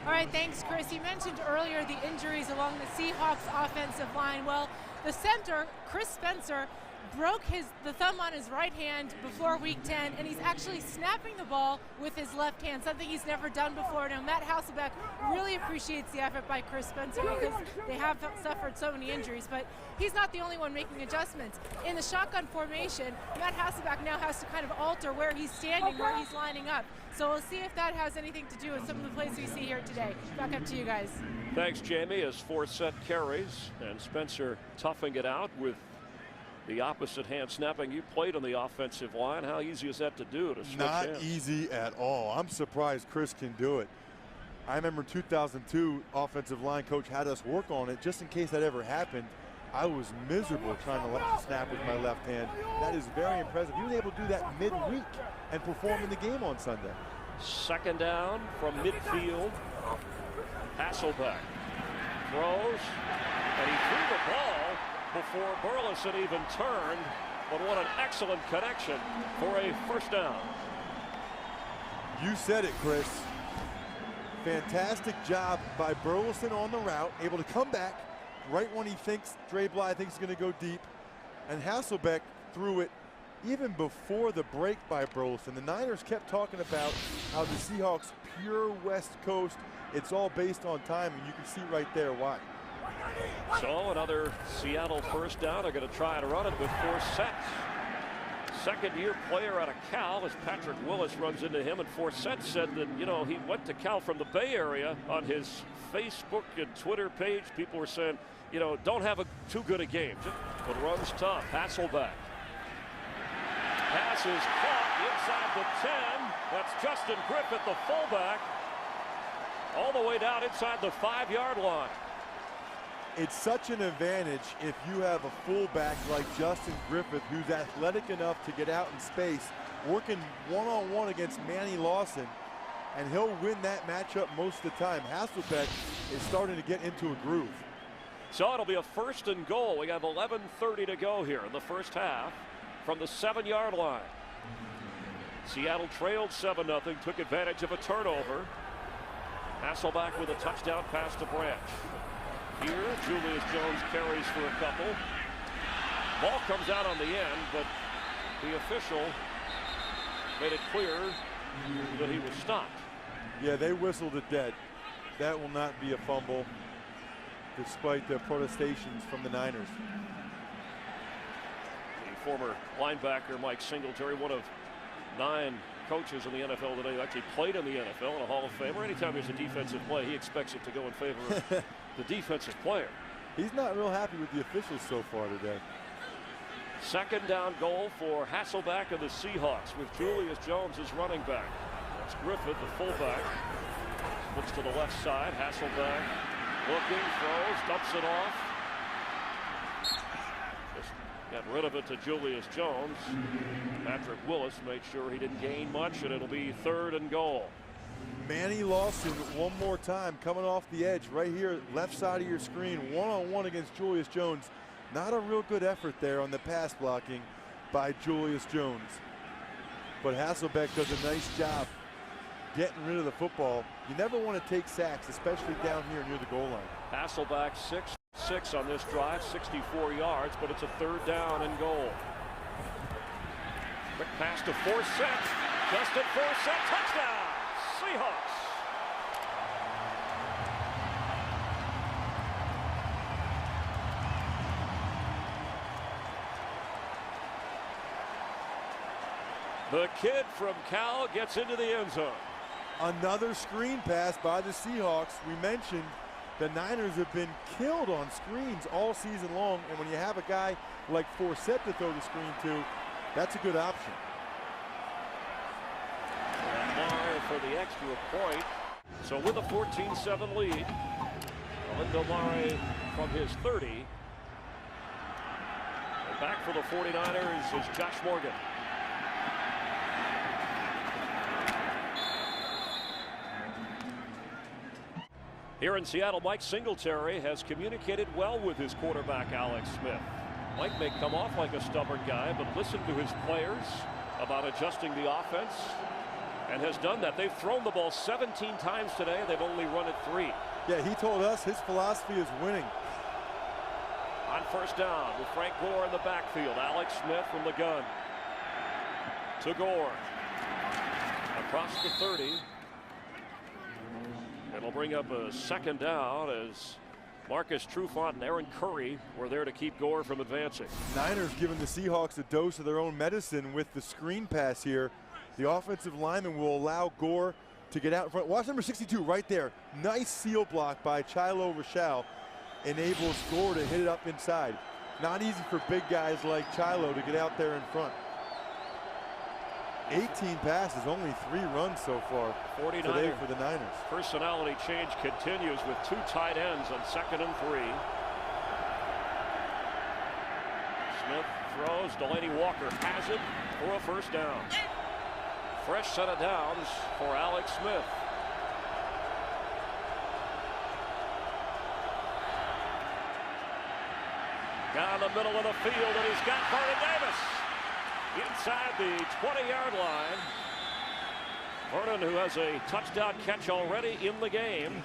All right, thanks, Chris. You mentioned earlier the injuries along the Seahawks offensive line. Well, the center, Chris Spencer, broke the thumb on his right hand before week 10, and he's actually snapping the ball with his left hand, something he's never done before. Now, Matt Hasselbeck really appreciates the effort by Chris Spencer because they have suffered so many injuries, but he's not the only one making adjustments. In the shotgun formation, Matt Hasselbeck now has to kind of alter where he's standing, where he's lining up. So we'll see if that has anything to do with some of the plays we see here today. Back up to you guys. Thanks, Jamie, as Forsett carries, and Spencer toughing it out with the opposite hand snapping. You played on the offensive line. How easy is that to do, to switch Not hands? easy at all. I'm surprised Chris can do it. I remember 2002, offensive line coach had us work on it just in case that ever happened. I was miserable trying to snap with my left hand. That is very impressive. He was able to do that midweek and perform in the game on Sunday. Second down from midfield. Hasselbeck throws, and he threw the ball before Burleson even turned, but what an excellent connection for a first down. You said it, Chris. Fantastic job by Burleson on the route, able to come back right when he thinks Dre Bly thinks he's going to go deep, and Hasselbeck threw it even before the break by Burleson. The Niners kept talking about how the Seahawks pure West Coast, it's all based on time, and you can see right there why. So another Seattle first down. They're going to try to run it with Forsett. Second-year player out of Cal as Patrick Willis runs into him, and Forsett said that, you know, he went to Cal from the Bay Area. On his Facebook and Twitter page, people were saying, you know, don't have too good a game, but runs tough. Hasselbeck. Pass is caught inside the 10. That's Justin Griffith, the fullback, all the way down inside the 5-yard line. It's such an advantage if you have a fullback like Justin Griffith, who's athletic enough to get out in space, working one-on-one against Manny Lawson. and he'll win that matchup most of the time. Hasselbeck is starting to get into a groove. So it'll be a 1st and goal. We have 11:30 to go here in the first half from the 7-yard line. Seattle trailed 7-0, took advantage of a turnover. Hasselbeck with a touchdown pass to Branch. Here, Julius Jones carries for a couple. Ball comes out on the end, but the official made it clear that he was stopped. Yeah, they whistled it dead. That will not be a fumble, despite the protestations from the Niners. The former linebacker Mike Singletary, one of 9 coaches in the NFL today who actually played in the NFL, and a Hall of Famer. Anytime there's a defensive play, he expects it to go in favor of the defensive player. He's not real happy with the officials so far today. 2nd down goal for Hasselbeck of the Seahawks with Julius Jones as running back. That's Griffith, the fullback. Looks to the left side. Hasselbeck looking, throws, dumps it off. Just got rid of it to Julius Jones. Patrick Willis made sure he didn't gain much, and it'll be 3rd and goal. Manny Lawson one more time coming off the edge right here, left side of your screen, one-on-one against Julius Jones. Not a real good effort there on the pass blocking by Julius Jones. But Hasselbeck does a nice job getting rid of the football. You never want to take sacks, especially down here near the goal line. Hasselbeck 6-6 on this drive, 64 yards, but it's a 3rd down and goal. Quick pass to Forsett. Justin Forsett, touchdown! Seahawks. The kid from Cal gets into the end zone. Another screen pass by the Seahawks. We mentioned the Niners have been killed on screens all season long, and when you have a guy like Forsett to throw the screen to, that's a good option. Lamar for the extra point. So with a 14-7 lead, Lamar from his 30. And back for the 49ers is Josh Morgan. Here in Seattle, Mike Singletary has communicated well with his quarterback, Alex Smith. Mike may come off like a stubborn guy, but listen to his players about adjusting the offense, and has done that. They've thrown the ball 17 times today. They've only run it 3. Yeah, he told us his philosophy is winning. On 1st down with Frank Gore in the backfield. Alex Smith from the gun. To Gore. Across the 30. It'll bring up a 2nd down as Marcus Trufant and Aaron Curry were there to keep Gore from advancing. Niners giving the Seahawks a dose of their own medicine with the screen pass here. The offensive lineman will allow Gore to get out in front. Watch number 62 right there. Nice seal block by Chilo Rachal. Enables Gore to hit it up inside. Not easy for big guys like Chilo to get out there in front. 18 passes, only 3 runs so far today for the Niners. Personality change continues with 2 tight ends on 2nd and 3. Smith throws. Delaney Walker has it for a 1st down. Fresh set of downs for Alex Smith. Down the middle of the field, and he's got Vernon Davis inside the 20-yard line. Vernon, who has a touchdown catch already in the game,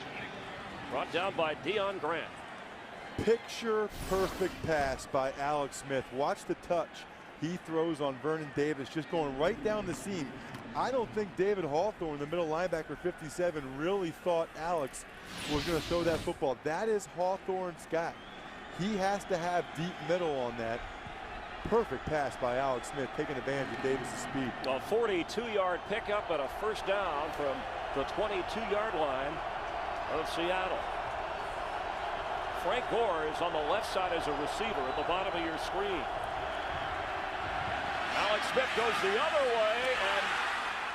brought down by Deion Grant. Picture perfect pass by Alex Smith. Watch the touch he throws on Vernon Davis, just going right down the seam. I don't think David Hawthorne, the middle linebacker, 57, really thought Alex was going to throw that football. That is Hawthorne's guy. He has to have deep middle on that. Perfect pass by Alex Smith, taking advantage of Davis' speed. A 42-yard pickup and a 1st down from the 22-yard line of Seattle. Frank Gore is on the left side as a receiver at the bottom of your screen. Alex Smith goes the other way, and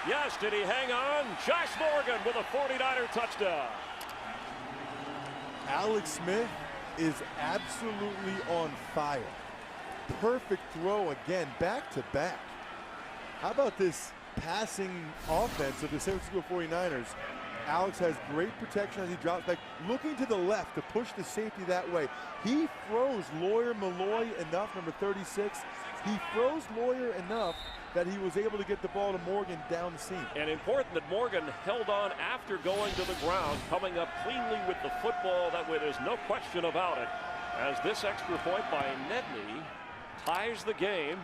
yes, did he hang on? Josh Morgan with a 49er touchdown. Alex Smith is absolutely on fire. Perfect throw again, back to back. How about this passing offense of the San Francisco 49ers. Alex has great protection as he drops back, looking to the left to push the safety that way. He froze Malloy enough, number 36. He froze Lawyer enough that he was able to get the ball to Morgan down the seam. And important that Morgan held on after going to the ground, coming up cleanly with the football. That way there's no question about it, as this extra point by Nedney ties the game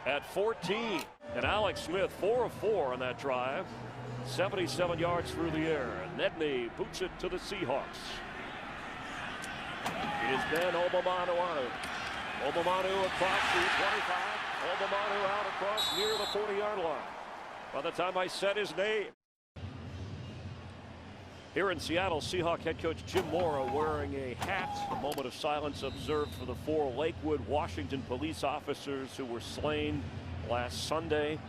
at 14. And Alex Smith, 4 of 4 on that drive, 77 yards through the air. Nedney boots it to the Seahawks. It is Ben Obamanu. Obamanu across the 25. Obamanu out across near the 40-yard line. By the time I said his name. Here in Seattle, Seahawk head coach Jim Mora wearing a hat. A moment of silence observed for the 4 Lakewood, Washington police officers who were slain last Sunday.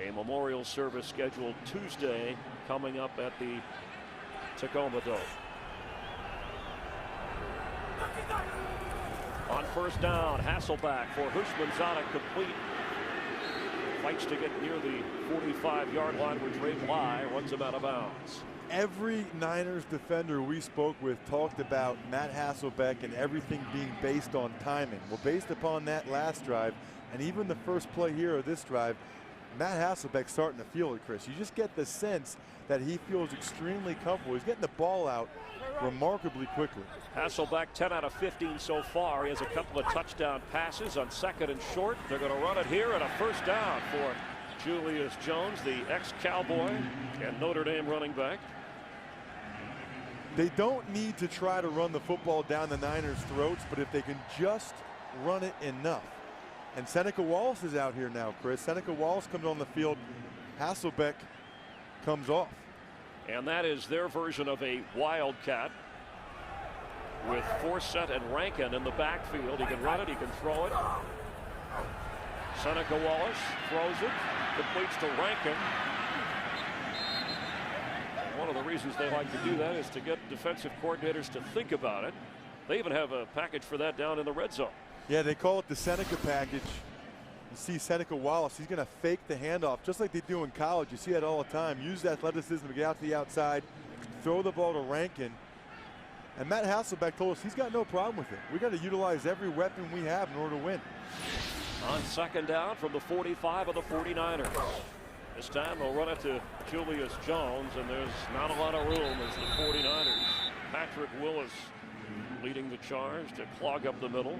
A memorial service scheduled Tuesday coming up at the Tacoma Dome. On first down, Hasselback for Hushmanzada, complete. Fights to get near the 45-yard line where Dre Bly runs him out of bounds. Every Niners defender we spoke with talked about Matt Hasselbeck and everything being based on timing. Well, based upon that last drive and even the first play here of this drive, Matt Hasselbeck's starting to feel it, Chris. You just get the sense that he feels extremely comfortable. He's getting the ball out remarkably quickly. Hasselbeck 10 out of 15 so far. He has a couple of touchdown passes on second and short. They're going to run it here and a first down for Julius Jones, the ex-Cowboy and Notre Dame running back. They don't need to try to run the football down the Niners' throats, but if they can just run it enough. And Seneca Wallace is out here now, Chris. Seneca Wallace comes on the field. Hasselbeck comes off. And that is their version of a wildcat with Forsett and Rankin in the backfield. He can run it, he can throw it. Seneca Wallace throws it, completes to Rankin. One of the reasons they like to do that is to get defensive coordinators to think about it. They even have a package for that down in the red zone. Yeah, they call it the Seneca package. You see Seneca Wallace, he's going to fake the handoff just like they do in college. You see that all the time. Use the athleticism to get out to the outside, throw the ball to Rankin. And Matt Hasselbeck told us he's got no problem with it. We got to utilize every weapon we have in order to win. On second down from the 45 of the 49ers. This time they'll run it to Julius Jones, and there's not a lot of room as the 49ers. Patrick Willis leading the charge to clog up the middle.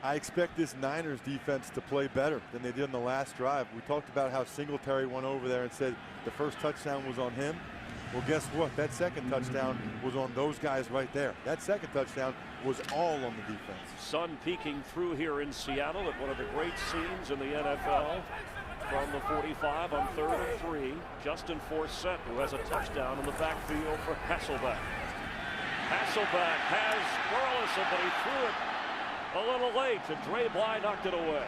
I expect this Niners defense to play better than they did in the last drive. We talked about how Singletary went over there and said the first touchdown was on him. Well, guess what? That second touchdown was on those guys right there. That second touchdown was all on the defense. Sun peeking through here in Seattle at one of the great scenes in the NFL. From the 45 on 3rd and 3, Justin Forsett, who has a touchdown in the backfield for Hasselbeck. Hasselbeck has Burleson, but he threw it a little late, and Dre Bly knocked it away.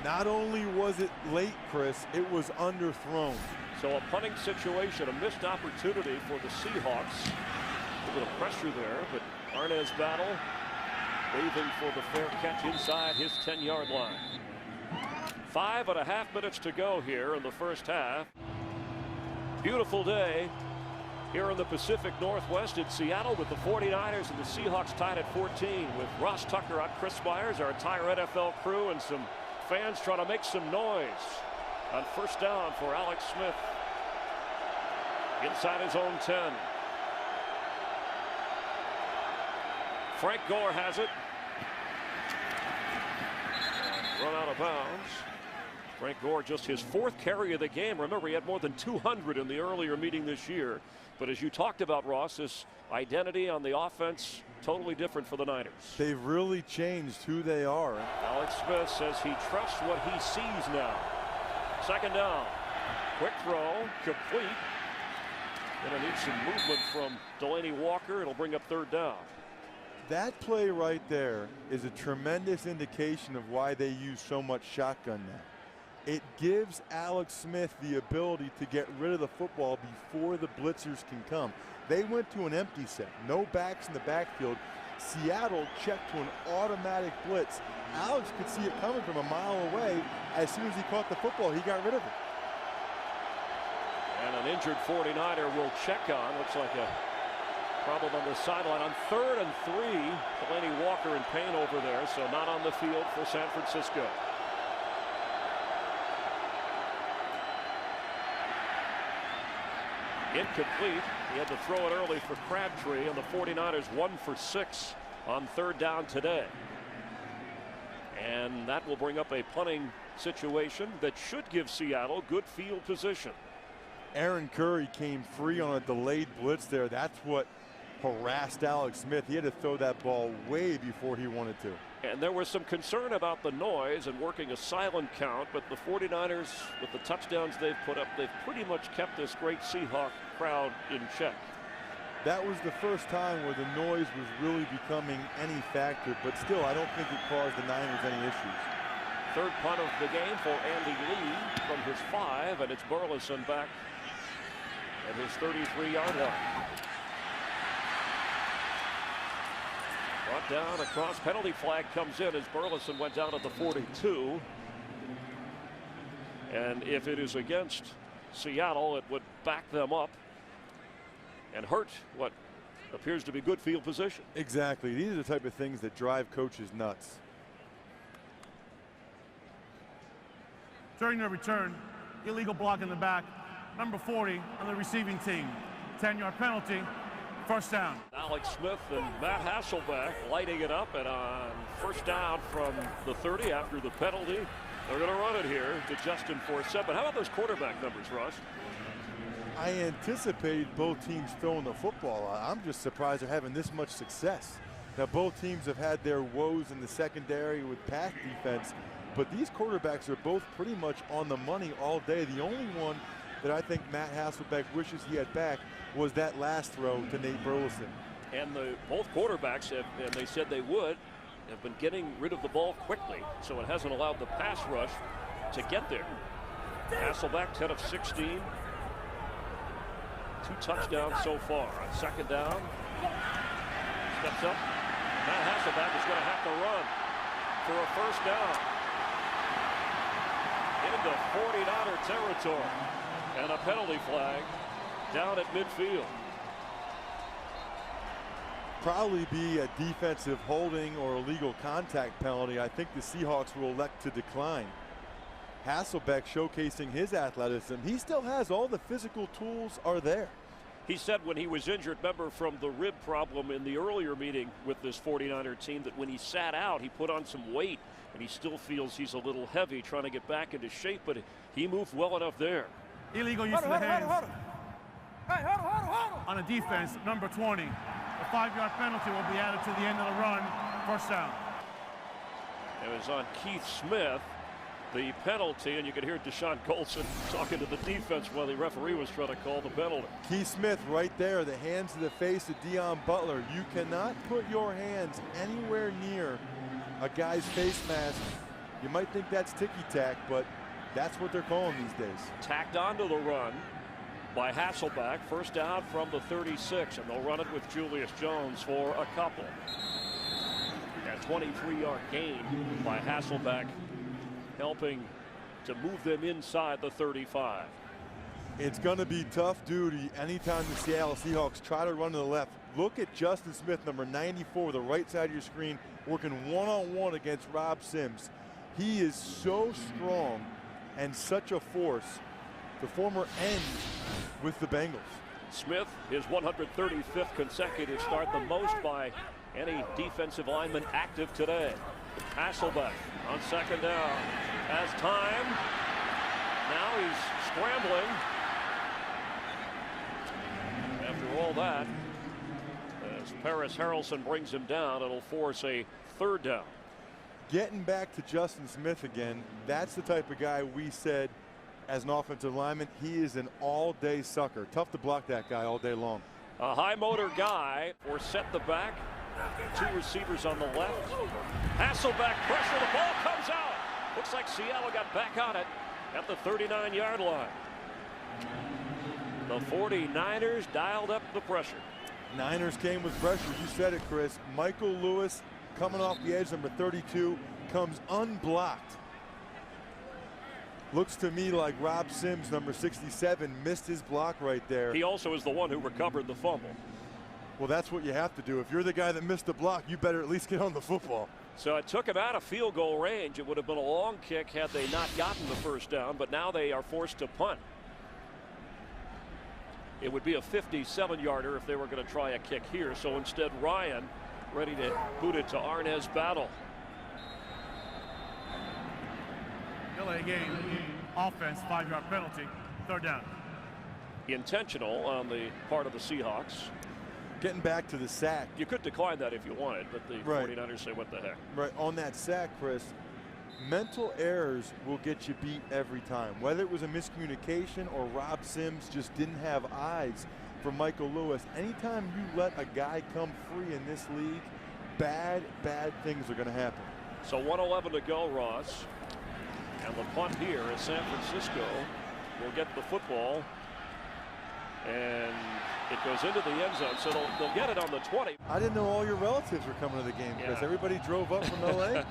Not only was it late, Chris, it was underthrown. So a punting situation, a missed opportunity for the Seahawks. A little pressure there, but Arnaz Battle waving for the fair catch inside his 10-yard line. 5.5 minutes to go here in the first half. Beautiful day here in the Pacific Northwest in Seattle with the 49ers and the Seahawks tied at 14 with Ross Tucker out, Chris Myers, our entire NFL crew, and some fans trying to make some noise on first down for Alex Smith inside his own 10. Frank Gore has it. Run out of bounds. Frank Gore, just his 4th carry of the game. Remember, he had more than 200 in the earlier meeting this year. But as you talked about, Ross, this identity on the offense, totally different for the Niners. They've really changed who they are. Alex Smith says he trusts what he sees now. Second down. Quick throw, complete. Gonna need some movement from Delaney Walker. It'll bring up 3rd down. That play right there is a tremendous indication of why they use so much shotgun now. It gives Alex Smith the ability to get rid of the football before the blitzers can come. They went to an empty set, no backs in the backfield. Seattle checked to an automatic blitz. Alex could see it coming from a mile away. As soon as he caught the football, he got rid of it. And an injured 49er will check on. Looks like a problem on the sideline on 3rd and 3. Delaney Walker in pain over there, so not on the field for San Francisco. Incomplete. He had to throw it early for Crabtree, and the 49ers 1 for 6 on 3rd down today. And that will bring up a punting situation that should give Seattle good field position. Aaron Curry came free on a delayed blitz there. That's what harassed Alex Smith. He had to throw that ball way before he wanted to. And there was some concern about the noise and working a silent count, but the 49ers, with the touchdowns they've put up, they've pretty much kept this great Seahawk crowd in check. That was the first time where the noise was really becoming any factor, but still, I don't think it caused the Niners any issues. 3rd punt of the game for Andy Lee from his 5, and it's Burleson back at his 33-yard line. Brought down across, penalty flag comes in as Burleson went down at the 42. And if it is against Seattle, it would back them up and hurt what appears to be good field position. Exactly. These are the type of things that drive coaches nuts. During the return, illegal block in the back, number 40 on the receiving team. 10-yard penalty, 1st down. Alex Smith and Matt Hasselbeck lighting it up, and on 1st down from the 30 after the penalty, they're going to run it here to Justin Forsett. But how about those quarterback numbers, Russ? I anticipated both teams throwing the football. I'm just surprised they're having this much success. Now, both teams have had their woes in the secondary with pass defense, but these quarterbacks are both pretty much on the money all day. The only one that I think Matt Hasselbeck wishes he had back was that last throw to Nate Burleson. And both quarterbacks have, and they said they would, have been getting rid of the ball quickly, so it hasn't allowed the pass rush to get there. Hasselbeck 10 of 16. 2 touchdowns so far. On 2nd down, steps up. Matt Hasselbeck is going to have to run for a 1st down into 49er territory, and a penalty flag down at midfield. Probably be a defensive holding or illegal contact penalty. I think the Seahawks will elect to decline. Hasselbeck showcasing his athleticism. He still has all the physical tools are there. He said when he was injured, remember from the rib problem in the earlier meeting with this 49er team, that when he sat out, he put on some weight, and he still feels he's a little heavy trying to get back into shape, but he moved well enough there. Illegal use of the hands. On a defense, number 20. A 5-yard penalty will be added to the end of the run. 1st down. It was on Keith Smith, the penalty, and you could hear Deshaun Colson talking to the defense while the referee was trying to call the penalty. Keith Smith right there, the hands to the face of Deion Butler. You cannot put your hands anywhere near a guy's face mask. You might think that's ticky-tack, but that's what they're calling these days. Tacked onto the run by Hasselbeck. 1st down from the 36, and they'll run it with Julius Jones for a couple. A 23-yard gain by Hasselbeck, helping to move them inside the 35. It's going to be tough duty anytime the Seattle Seahawks try to run to the left. Look at Justin Smith, number 94, the right side of your screen, working one-on-one against Rob Sims. He is so strong and such a force. The former end with the Bengals. Smith, his 135th consecutive start, the most by any defensive lineman active today. Hasselbeck on 2nd down has time. Now he's scrambling. After all that, as Paris Harrelson brings him down, it'll force a 3rd down. Getting back to Justin Smith again, that's the type of guy we said as an offensive lineman, he is an all-day sucker. Tough to block that guy all day long. A high motor guy, or set the back. 2 receivers on the left. Hasselbeck pressure, the ball comes out. Looks like Seattle got back on it at the 39-yard line. The 49ers dialed up the pressure. Niners came with pressure. You said it, Chris. Michael Lewis coming off the edge, number 32, comes unblocked. Looks to me like Rob Sims, number 67, missed his block right there. He also is the one who recovered the fumble. Well, that's what you have to do. If you're the guy that missed the block, you better at least get on the football. So it took him out of field goal range. It would have been a long kick had they not gotten the first down, but now they are forced to punt. It would be a 57-yarder if they were going to try a kick here. So instead, Ryan ready to boot it to Arnaz Battle. Delay game. Offense, 5-yard penalty. 3rd down. Intentional on the part of the Seahawks. Getting back to the sack. You could decline that if you wanted, but the 49ers say, what the heck. Right, on that sack, Chris, mental errors will get you beat every time. Whether it was a miscommunication or Rob Sims just didn't have eyes for Michael Lewis. Anytime you let a guy come free in this league, bad things are going to happen. So 1:11 to go, Ross. And the punt here is San Francisco will get the football. And it goes into the end zone, so they'll get it on the 20. I didn't know all your relatives were coming to the game, Chris. Yeah. Everybody drove up from L.A.?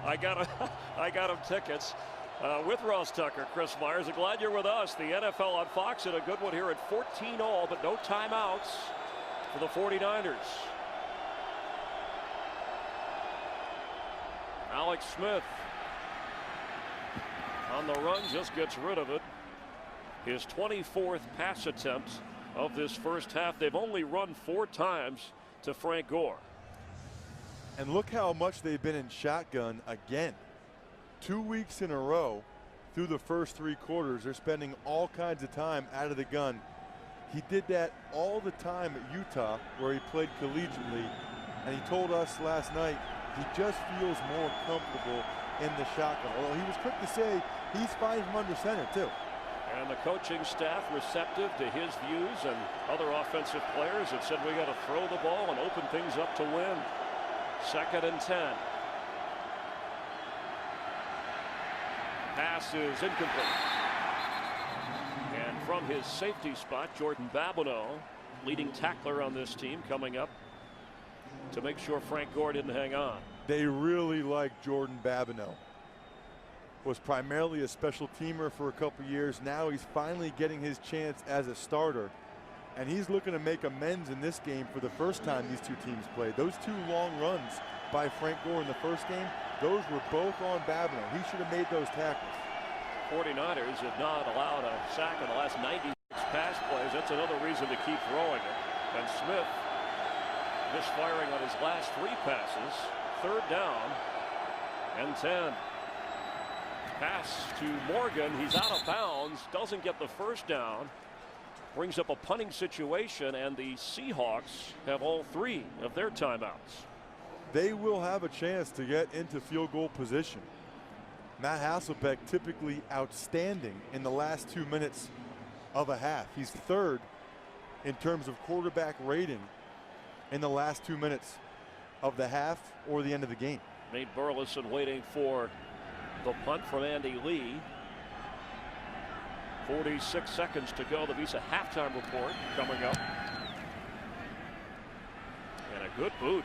I got them tickets with Ross Tucker, Chris Myers. I'm glad you're with us. The NFL on Fox, and a good one here at 14 all, but no timeouts for the 49ers. Alex Smith on the run, just gets rid of it. His 24th pass attempt of this first half. They've only run 4 times to Frank Gore. And look how much they've been in shotgun again. 2 weeks in a row through the first 3 quarters. They're spending all kinds of time out of the gun. He did that all the time at Utah, where he played collegiately. And he told us last night he just feels more comfortable in the shotgun. Although he was quick to say he's fine from under center too. And the coaching staff receptive to his views, and other offensive players have said we got to throw the ball and open things up to win. 2nd and 10. Pass is incomplete. And from his safety spot, Jordan Babineau, leading tackler on this team, coming up to make sure Frank Gore didn't hang on. They really like Jordan Babineau. Was primarily a special teamer for a couple years. Now he's finally getting his chance as a starter, and he's looking to make amends in this game for the first time these two teams played. Those 2 long runs by Frank Gore in the first game, those were both on Babineau. He should have made those tackles. 49ers have not allowed a sack in the last 96 pass plays. That's another reason to keep throwing it. And Smith misfiring on his last 3 passes. 3rd down and 10. Pass to Morgan. He's out of bounds. Doesn't get the first down. Brings up a punting situation, and the Seahawks have all 3 of their timeouts. They will have a chance to get into field goal position. Matt Hasselbeck typically outstanding in the last 2 minutes of a half. He's 3rd in terms of quarterback rating in the last 2 minutes of the half or the end of the game. Nate Burleson waiting for the punt from Andy Lee. 46 seconds to go. The Visa halftime report coming up. And a good boot.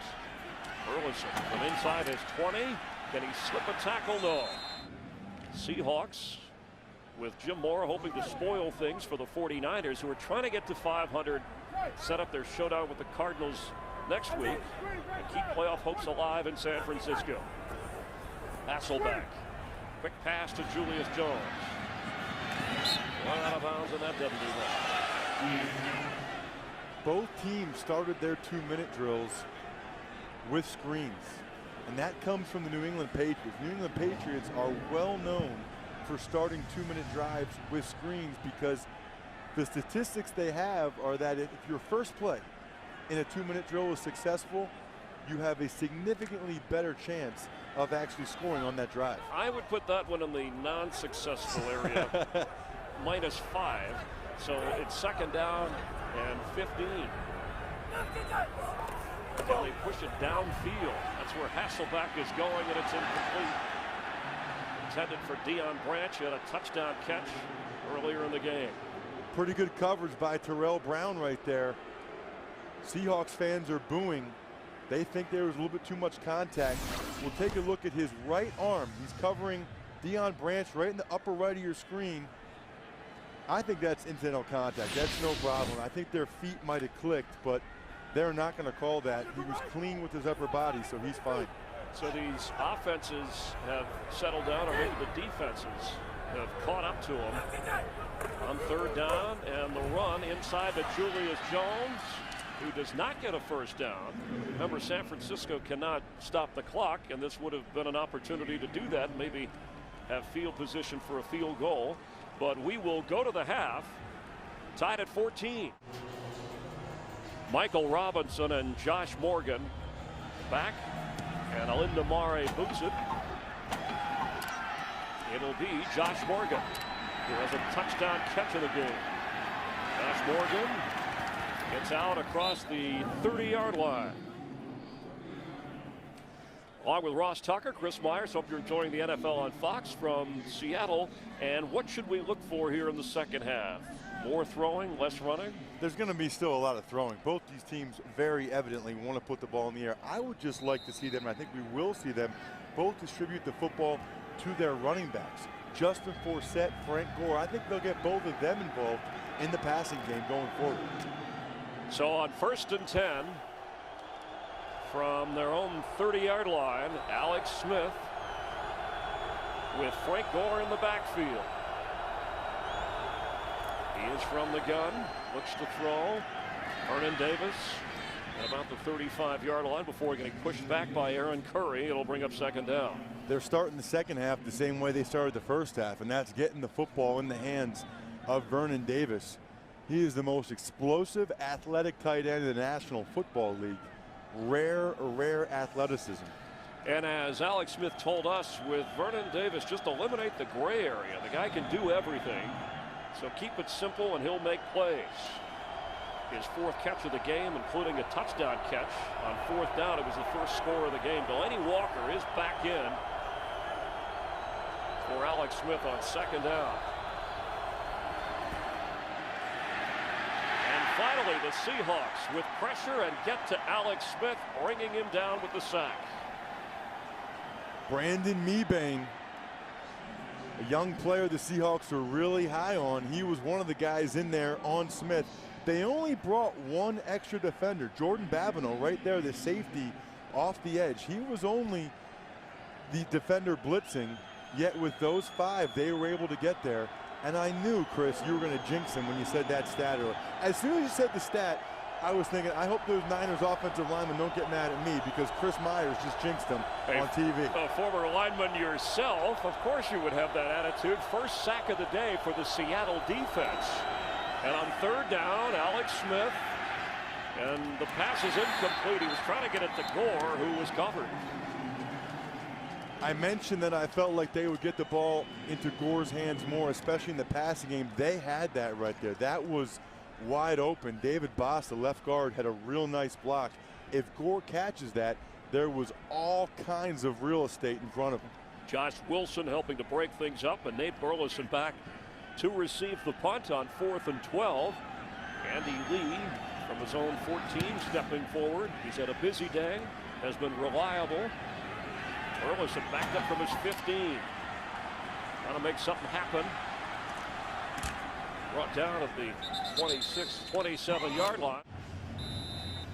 Burleson from inside his 20. Can he slip a tackle? No. Seahawks with Jim Mora hoping to spoil things for the 49ers, who are trying to get to 500, set up their showdown with the Cardinals next week, and keep playoff hopes alive in San Francisco. Hasselbeck. Quick pass to Julius Jones. Run out of bounds, and that doesn't do that. Both teams started their 2-minute drills with screens, and that comes from the New England Patriots. New England Patriots are well known for starting 2-minute drives with screens, because the statistics they have are that if your first play in a 2-minute drill is successful, you have a significantly better chance of actually scoring on that drive. I would put that one in the non-successful area. -5. So it's 2nd down and 15. Can they push it downfield? That's where Hasselbeck is going, and it's incomplete. Intended for Deion Branch. He had a touchdown catch earlier in the game. Pretty good coverage by Terrell Brown right there. Seahawks fans are booing. They think there was a little bit too much contact. We'll take a look at his right arm. He's covering Deion Branch right in the upper right of your screen. I think that's incidental contact. That's no problem. I think their feet might have clicked, but they're not going to call that. He was clean with his upper body, so he's fine. So these offenses have settled down, or maybe the defenses have caught up to them on third down, and the run inside to Julius Jones, who does not get a first down. Remember, San Francisco cannot stop the clock, and this would have been an opportunity to do that, maybe have field position for a field goal. But we will go to the half, tied at 14. Michael Robinson and Josh Morgan back, and Alinda Mare boots it. It'll be Josh Morgan, who has a touchdown catch of the game. Josh Morgan gets out across the 30-yard line. Along with Ross Tucker, Chris Myers. Hope you're enjoying the NFL on Fox from Seattle. And what should we look for here in the second half? More throwing, less running? There's going to be still a lot of throwing. Both these teams very evidently want to put the ball in the air. I would just like to see them, and I think we will see them, both distribute the football to their running backs. Justin Forsett, Frank Gore. I think they'll get both of them involved in the passing game going forward. So on 1st and 10, from their own 30-yard line, Alex Smith with Frank Gore in the backfield. He is from the gun, looks to throw. Vernon Davis at about the 35-yard line before getting pushed back by Aaron Curry. It'll bring up second down. They're starting the second half the same way they started the first half, and that's getting the football in the hands of Vernon Davis. He is the most explosive, athletic tight end in the National Football League. Rare athleticism. And as Alex Smith told us, with Vernon Davis, just eliminate the gray area. The guy can do everything. So keep it simple and he'll make plays. His 4th catch of the game, including a touchdown catch on 4th down. It was the first score of the game. Delaney Walker is back in for Alex Smith on 2nd down. And finally, the Seahawks with pressure and get to Alex Smith, bringing him down with the sack. Brandon Mebane, a young player the Seahawks are really high on. He was one of the guys in there on Smith. They only brought one extra defender, Jordan Babineau, right there, the safety off the edge. He was only the defender blitzing, yet with those 5, they were able to get there. And I knew, Chris, you were going to jinx him when you said that stat earlier. As soon as you said the stat, I was thinking, I hope those Niners offensive linemen don't get mad at me because Chris Myers just jinxed them on TV. A former lineman yourself, of course you would have that attitude. First sack of the day for the Seattle defense. And on 3rd down, Alex Smith, and the pass is incomplete. He was trying to get it to Gore, who was covered. I mentioned that I felt like they would get the ball into Gore's hands more, especially in the passing game. They had that right there. That was wide open. David Boss, the left guard, had a real nice block. If Gore catches that, there was all kinds of real estate in front of him. Josh Wilson helping to break things up, and Nate Burleson back to receive the punt on 4th and 12. Andy Lee from his own 14 stepping forward. He's had a busy day, has been reliable. Burleson backed up from his 15. Trying to make something happen. Brought down at the 26, 27-yard line.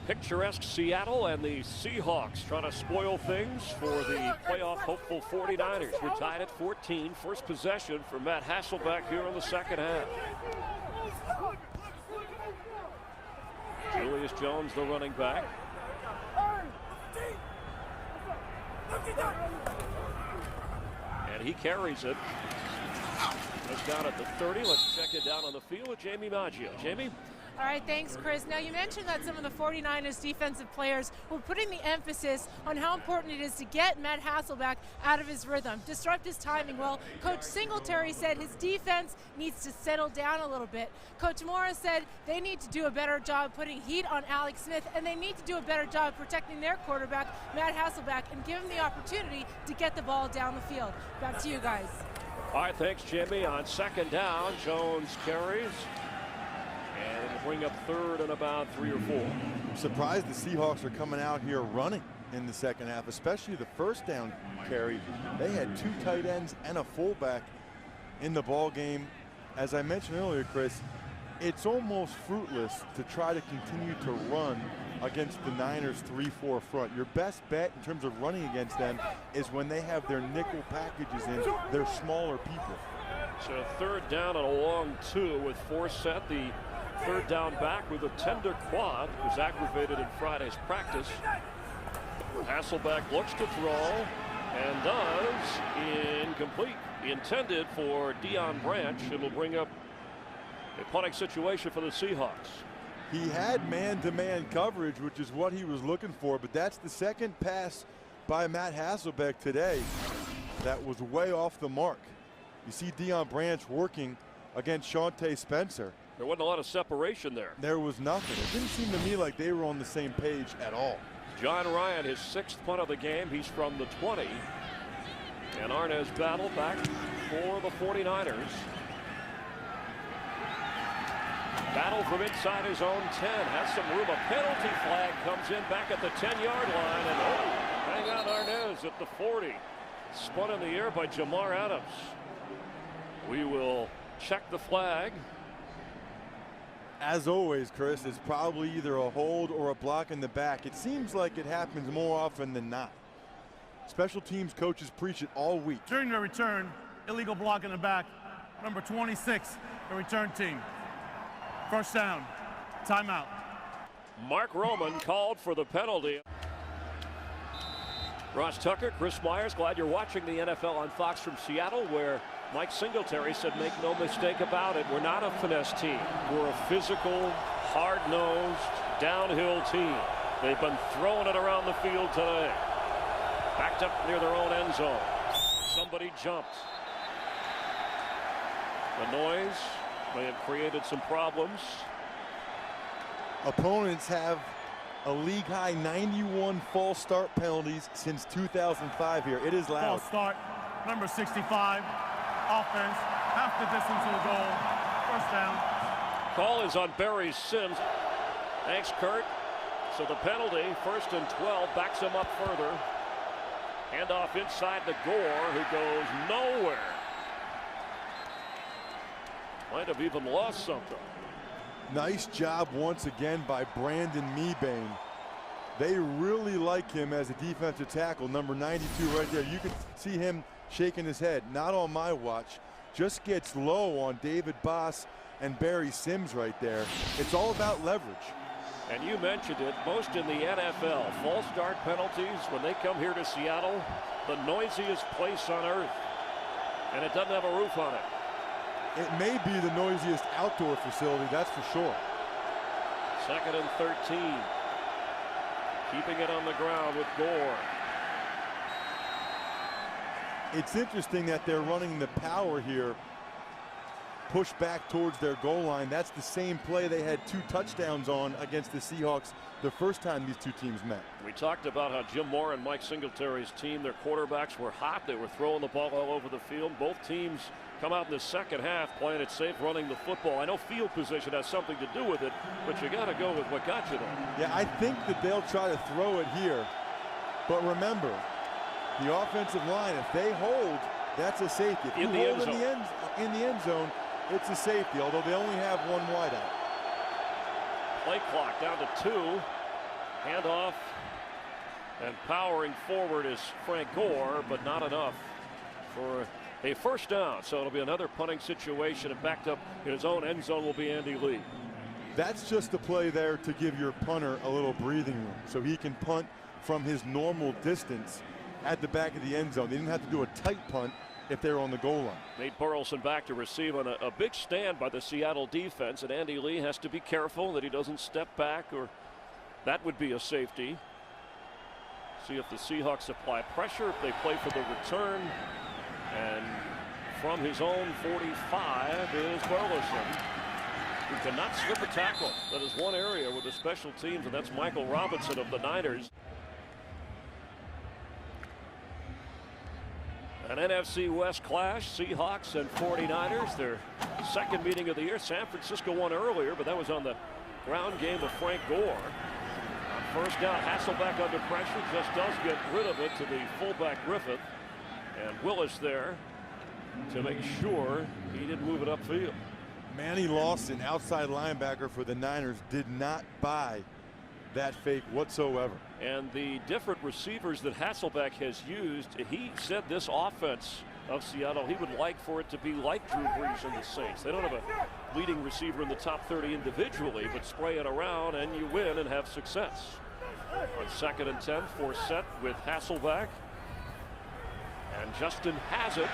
Picturesque Seattle and the Seahawks trying to spoil things for the playoff hopeful 49ers. We're tied at 14. First possession for Matt Hasselbeck here in the second half. Julius Jones, the running back. And he carries it. Goes down at the 30. Let's check it down on the field with Jamie Maggio. Jamie? All right, thanks, Chris. Now, you mentioned that some of the 49ers defensive players were putting the emphasis on how important it is to get Matt Hasselbeck out of his rhythm, disrupt his timing. Well, Coach Singletary said his defense needs to settle down a little bit. Coach Morris said they need to do a better job putting heat on Alex Smith, and they need to do a better job protecting their quarterback, Matt Hasselbeck, and give him the opportunity to get the ball down the field. Back to you guys. All right, thanks, Jimmy. On 2nd down, Jones carries. And Bring up third and about 3 or 4. I'm surprised the Seahawks are coming out here running in the second half, especially the first down carry. They had 2 tight ends and a fullback in the ball game. As I mentioned earlier, Chris, it's almost fruitless to try to continue to run against the Niners 3-4 front. Your best bet in terms of running against them is when they have their nickel packages in, their smaller people. So third down and a long 2 with Forsett, the third down back with a tender quad, was aggravated in Friday's practice. Hasselbeck looks to throw and does. Incomplete. Intended for Deion Branch. It'll bring up a punting situation for the Seahawks. He had man-to-man coverage, which is what he was looking for, but that's the second pass by Matt Hasselbeck today that was way off the mark. You see Deion Branch working against Shawntae Spencer. There wasn't a lot of separation there. There was nothing. It didn't seem to me like they were on the same page at all. John Ryan, his 6th punt of the game. He's from the 20. And Arnaz battle back for the 49ers. Battle from inside his own 10. Has some room. A penalty flag comes in back at the 10-yard line. And hang on, Arnaz at the 40. Spun in the air by Jamar Adams. We will check the flag. As always, Chris, it's probably either a hold or a block in the back. It seems like it happens more often than not. Special teams coaches preach it all week. During the return, illegal block in the back. Number 26, the return team. First down, timeout. Mark Roman called for the penalty. Ross Tucker, Chris Myers, glad you're watching the NFL on Fox from Seattle, where Mike Singletary said, make no mistake about it, we're not a finesse team. We're a physical, hard-nosed, downhill team. They've been throwing it around the field today. Backed up near their own end zone. Somebody jumped. The noise may have created some problems. Opponents have a league-high 91 false start penalties since 2005 here. It is loud. False start, number 65. Offense, half the distance to the goal. First down. Call is on Barry Sims. Thanks, Kurt. So the penalty, 1st and 12, backs him up further. Handoff inside to Gore, who goes nowhere. Might have even lost something. Nice job once again by Brandon Mebane. They really like him as a defensive tackle, number 92 right there. You can see him shaking his head. Not on my watch. Just gets low on David Boss and Barry Sims right there. It's all about leverage. And you mentioned it, most in the NFL, false start penalties, when they come here to Seattle, the noisiest place on earth. And it doesn't have a roof on it. It may be the noisiest outdoor facility, that's for sure. 2nd and 13. Keeping it on the ground with Gore. It's interesting that they're running the power here, push back towards their goal line. That's the same play they had 2 touchdowns on against the Seahawks the first time these two teams met. We talked about how Jim Moore and Mike Singletary's team, their quarterbacks were hot. They were throwing the ball all over the field. Both teams come out in the second half playing it safe, running the football. I know field position has something to do with it, but you got to go with what got you there. Yeah, I think that they'll try to throw it here. But remember, the offensive line, if they hold, that's a safety. If you hold in the end zone, it's a safety, although they only have 1 wideout. Play clock down to 2. Handoff and powering forward is Frank Gore, but not enough for a first down. So it'll be another punting situation, and backed up in his own end zone will be Andy Lee. That's just a play there to give your punter a little breathing room so he can punt from his normal distance at the back of the end zone. They didn't have to do a tight punt if they're on the goal line. Nate Burleson back to receive on a big stand by the Seattle defense, and Andy Lee has to be careful that he doesn't step back, or that would be a safety. See if the Seahawks apply pressure, if they play for the return. And from his own 45 is Burleson, who cannot slip a tackle. That is one area with the special teams, and that's Michael Robinson of the Niners. An NFC West clash, Seahawks and 49ers, their second meeting of the year. San Francisco won earlier, but that was on the ground game of Frank Gore. On first down, Hasselbeck under pressure, just does get rid of it to the fullback Griffith. And Willis there to make sure he didn't move it upfield. Manny Lawson, outside linebacker for the Niners, did not buy that fake whatsoever. And the different receivers that Hasselbeck has used, he said this offense of Seattle, he would like for it to be like Drew Brees and the Saints. They don't have a leading receiver in the top 30 individually, but spray it around and you win and have success. On 2nd and 10, Forsett with Hasselbeck. And Justin has it.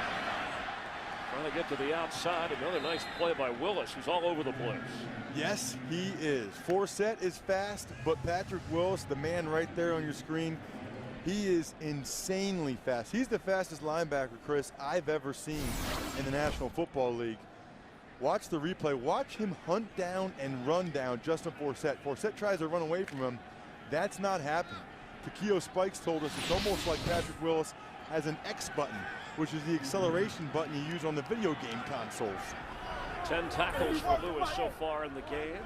Trying to get to the outside. Another nice play by Willis, who's all over the place. Yes, he is. Forsett is fast, but Patrick Willis, the man right there on your screen, he is insanely fast. He's the fastest linebacker, Chris, I've ever seen in the National Football League. Watch the replay. Watch him hunt down and run down Justin Forsett. Forsett tries to run away from him. That's not happening. Takeo Spikes told us it's almost like Patrick Willis has an X button, which is the acceleration button you use on the video game consoles. 10 tackles for Lewis so far in the game.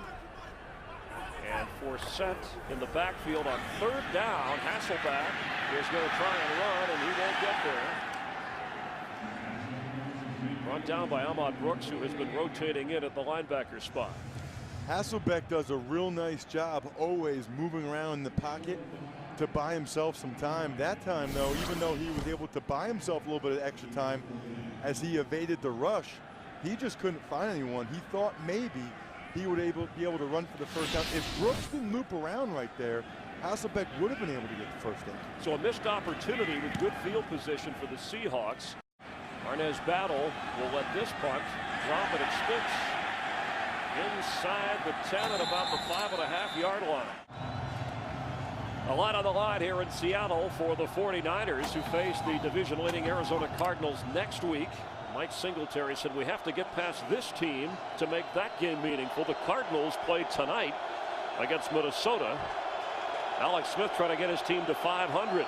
And Forsett in the backfield on 3rd down. Hasselbeck is going to try and run, and he won't get there. Run down by Ahmad Brooks, who has been rotating in at the linebacker spot. Hasselbeck does a real nice job always moving around in the pocket to buy himself some time. That time, though, even though he was able to buy himself a little bit of extra time as he evaded the rush, he just couldn't find anyone. He thought maybe he would be able to run for the first down. If Brooks didn't loop around right there, Hasselbeck would have been able to get the first down. So a missed opportunity with good field position for the Seahawks. Arnaz Battle will let this punt drop, and it sticks inside the 10 at about the 5.5-yard line. A lot on the line here in Seattle for the 49ers, who face the division-leading Arizona Cardinals next week. Mike Singletary said we have to get past this team to make that game meaningful. The Cardinals play tonight against Minnesota. Alex Smith trying to get his team to 500.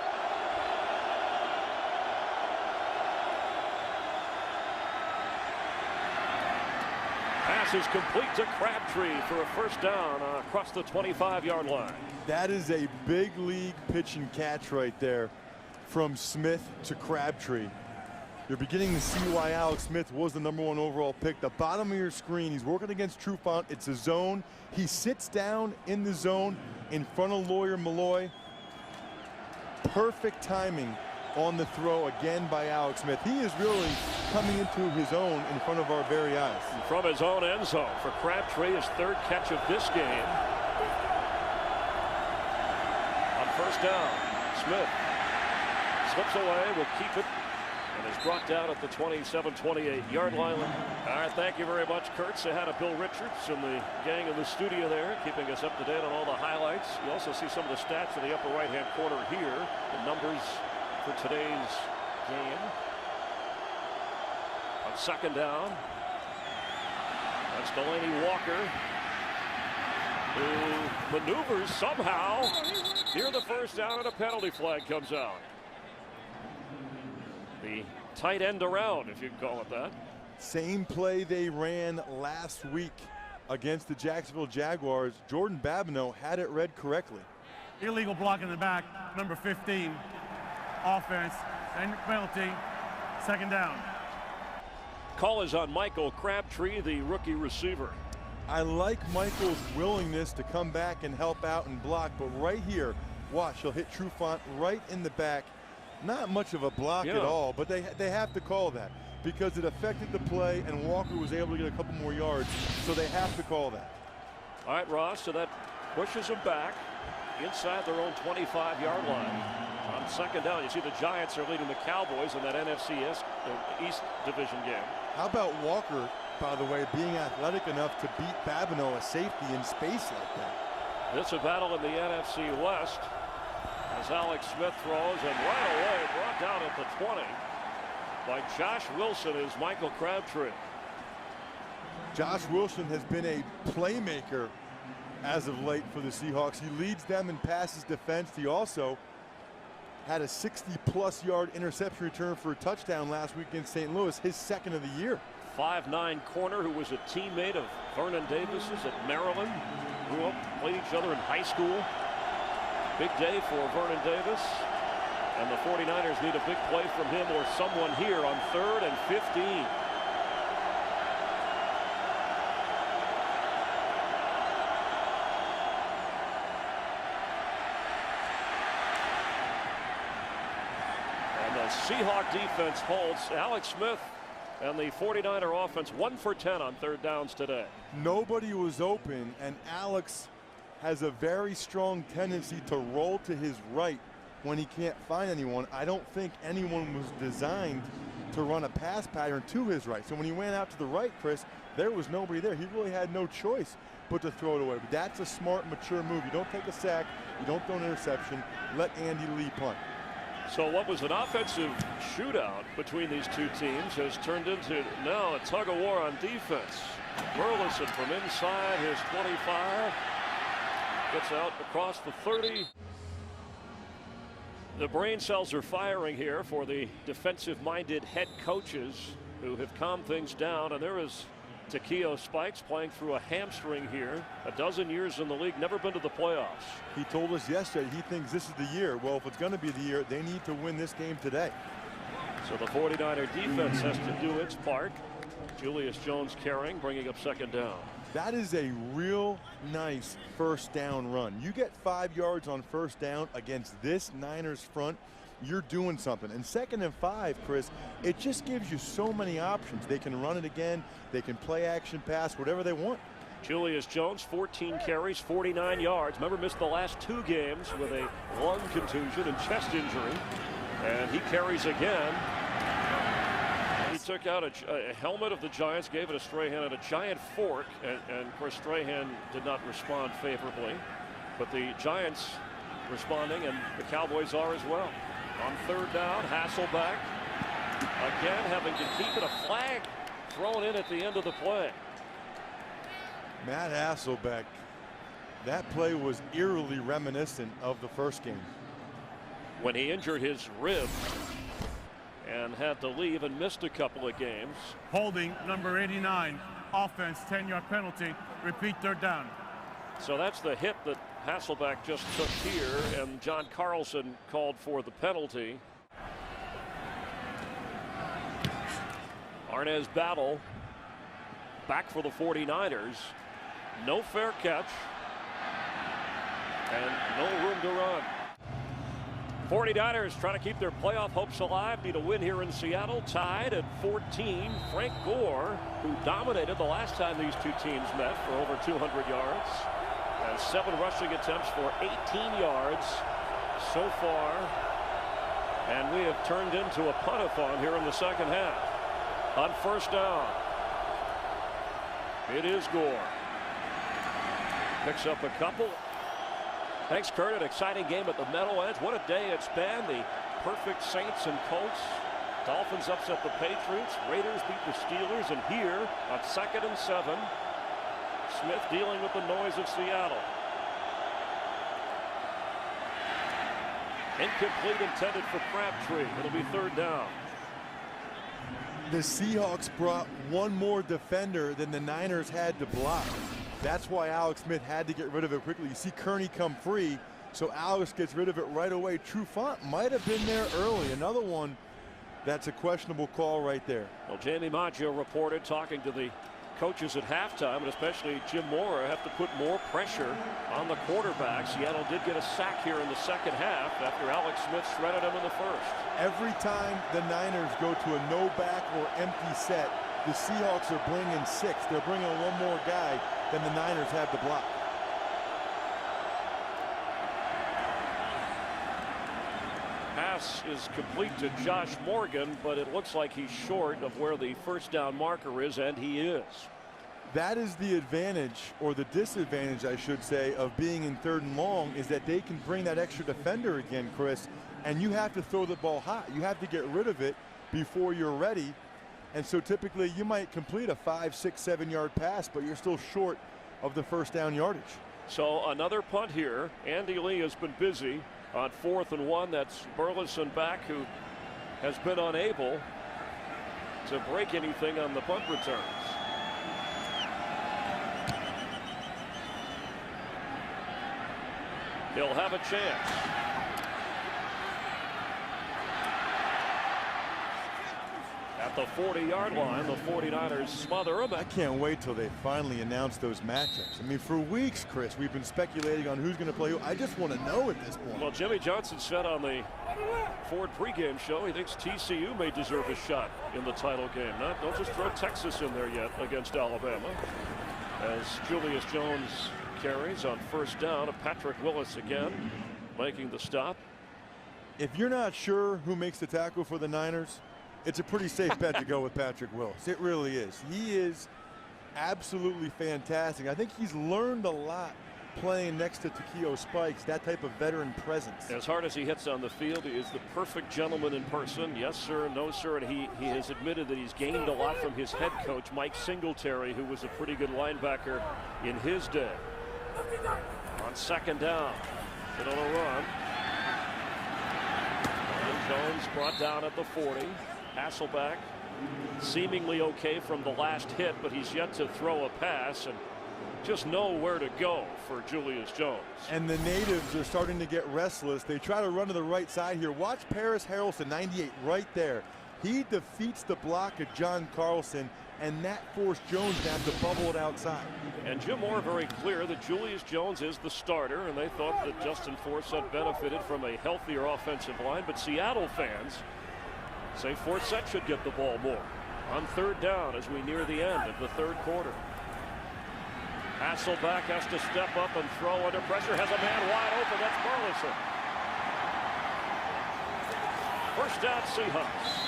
Pass is complete to Crabtree for a first down across the 25-yard line. That is a big league pitch and catch right there from Smith to Crabtree. You're beginning to see why Alex Smith was the #1 overall pick. The bottom of your screen, he's working against Trufant. It's a zone. He sits down in the zone in front of Lawyer Malloy. Perfect timing on the throw again by Alex Smith. He is really coming into his own in front of our very eyes. From his own end zone for Crabtree, his 3rd catch of this game. On first down, Smith slips away, will keep it, and is brought down at the 27-28-yard line. All right, thank you very much, Kurt. Say hi to Bill Richards and the gang in the studio there, keeping us up to date on all the highlights. You also see some of the stats in the upper right-hand corner here, the numbers for today's game. On 2nd down, that's Delaney Walker, who maneuvers somehow near the first down, and a penalty flag comes out. The tight end around, if you can call it that. Same play they ran last week against the Jacksonville Jaguars. Jordan Babineau had it read correctly. Illegal block in the back, number 15. Offense and penalty, 2nd down. Call is on Michael Crabtree, the rookie receiver. I like Michael's willingness to come back and help out and block, but right here, watch, he'll hit Trufant right in the back. Not much of a block at all, but they have to call that because it affected the play, and Walker was able to get a couple more yards, so they have to call that. All right, Ross, so that pushes them back inside their own 25-yard line. On 2nd down, you see the Giants are leading the Cowboys in that NFC East division game. How about Walker, by the way, being athletic enough to beat Babineau, a safety, in space like that? It's a battle in the NFC West as Alex Smith throws, and right away brought down at the 20 by Josh Wilson is Michael Crabtree. Josh Wilson has been a playmaker as of late for the Seahawks. He leads them in passes defense. He also had a 60-plus yard interception return for a touchdown last week in St. Louis, his second of the year. 5'9" corner who was a teammate of Vernon Davis's at Maryland. Grew up, played each other in high school. Big day for Vernon Davis. And the 49ers need a big play from him or someone here on 3rd and 15. And the Seahawk defense holds. Alex Smith and the 49er offense 1 for 10 on 3rd downs today. Nobody was open, and Alex has a very strong tendency to roll to his right when he can't find anyone. I don't think anyone was designed to run a pass pattern to his right. So when he went out to the right, Chris, there was nobody there. He really had no choice but to throw it away. But that's a smart, mature move. You don't take a sack, you don't throw an interception, let Andy Lee punt. So what was an offensive shootout between these two teams has turned into now a tug of war on defense. Burleson from inside his 25 gets out across the 30. The brain cells are firing here for the defensive-minded head coaches who have calmed things down, and there is Takeo Spikes playing through a hamstring here. A dozen years in the league, never been to the playoffs. He told us yesterday he thinks this is the year. Well, if it's going to be the year, they need to win this game today. So the 49er defense has to do its part. Julius Jones carrying, bringing up 2nd down. That is a real nice 1st down run. You get 5 yards on 1st down against this Niners front, you're doing something. And 2nd and 5, Chris, it just gives you so many options. They can run it again, they can play action pass, whatever they want. Julius Jones, 14 carries, 49 yards. Remember, missed the last 2 games with a lung contusion and chest injury. And he carries again. He took out a helmet of the Giants, gave it to Strahan and a giant fork, and of course Strahan did not respond favorably, but the Giants responding, and the Cowboys are as well. On 3rd down, Hasselbeck again having to keep it. A flag thrown in at the end of the play. Matt Hasselbeck, that play was eerily reminiscent of the first game. When he injured his rib and had to leave and missed a couple of games. Holding number 89, offense, 10-yard penalty. Repeat, 3rd down. So that's the hit that Hasselbeck just took here, and John Carlson called for the penalty. Arnaz Battle back for the 49ers. No fair catch and no room to run. 49ers trying to keep their playoff hopes alive. Need a win here in Seattle. Tied at 14. Frank Gore, who dominated the last time these two teams met for over 200 yards. And 7 rushing attempts for 18 yards so far. And we have turned into a punt-a-thon here in the 2nd half. On 1st down, it is Gore. Picks up a couple. Thanks, Kurt. An exciting game at the Meadowlands. What a day it's been. The perfect Saints and Colts. Dolphins upset the Patriots. Raiders beat the Steelers. And here on 2nd and 7, Smith dealing with the noise of Seattle. Incomplete, intended for Crabtree. It'll be 3rd down. The Seahawks brought one more defender than the Niners had to block. That's why Alex Smith had to get rid of it quickly. You see Kearney come free, so Alex gets rid of it right away. Trufant might have been there early. Another one that's a questionable call right there. Well, Jamie Maggio reported, talking to the coaches at halftime, and especially Jim Mora, have to put more pressure on the quarterback. Seattle did get a sack here in the 2nd half after Alex Smith shredded him in the 1st. Every time the Niners go to a no back or empty set, the Seahawks are bringing 6. They're bringing one more guy than the Niners have to block. Pass is complete to Josh Morgan, but it looks like he's short of where the 1st down marker is, and he is. That is the advantage, or the disadvantage, I should say, of being in 3rd and long, is that they can bring that extra defender again, Chris, and you have to throw the ball high. You have to get rid of it before you're ready. And so typically you might complete a 5, 6, 7 yard pass, but you're still short of the 1st down yardage. So another punt here. Andy Lee has been busy. On 4th and 1, that's Burleson back, who has been unable to break anything on the punt returns. He'll have a chance. At the 40-yard line, the 49ers smother him. I can't wait till they finally announce those matchups. I mean, for weeks, Chris, we've been speculating on who's going to play who. I just want to know at this point. Well, Jimmy Johnson said on the Ford pregame show he thinks TCU may deserve a shot in the title game. Don't just throw Texas in there yet against Alabama. As Julius Jones carries on 1st down, of Patrick Willis again making the stop. If you're not sure who makes the tackle for the Niners, it's a pretty safe bet to go with Patrick Willis. It really is. He is absolutely fantastic. I think he's learned a lot playing next to Takeo Spikes, that type of veteran presence. As hard as he hits on the field, he is the perfect gentleman in person. Yes, sir, no, sir. And he has admitted that he's gained a lot from his head coach, Mike Singletary, who was a pretty good linebacker in his day. On 2nd down, middle of the run. And Jones brought down at the 40. Hasselbeck seemingly okay from the last hit, but he's yet to throw a pass and just know where to go for Julius Jones. And the natives are starting to get restless. They try to run to the right side here. Watch Paris Harrelson, 98, right there. He defeats the block of John Carlson, and that forced Jones to have to bubble it outside. And Jim Moore very clear that Julius Jones is the starter, and they thought that Justin Forsett benefited from a healthier offensive line, but Seattle fans say Forsett should get the ball more. On 3rd down as we near the end of the 3rd quarter. Hasselbeck has to step up and throw under pressure. Has a man wide open. That's Burleson. 1st down, Seahawks.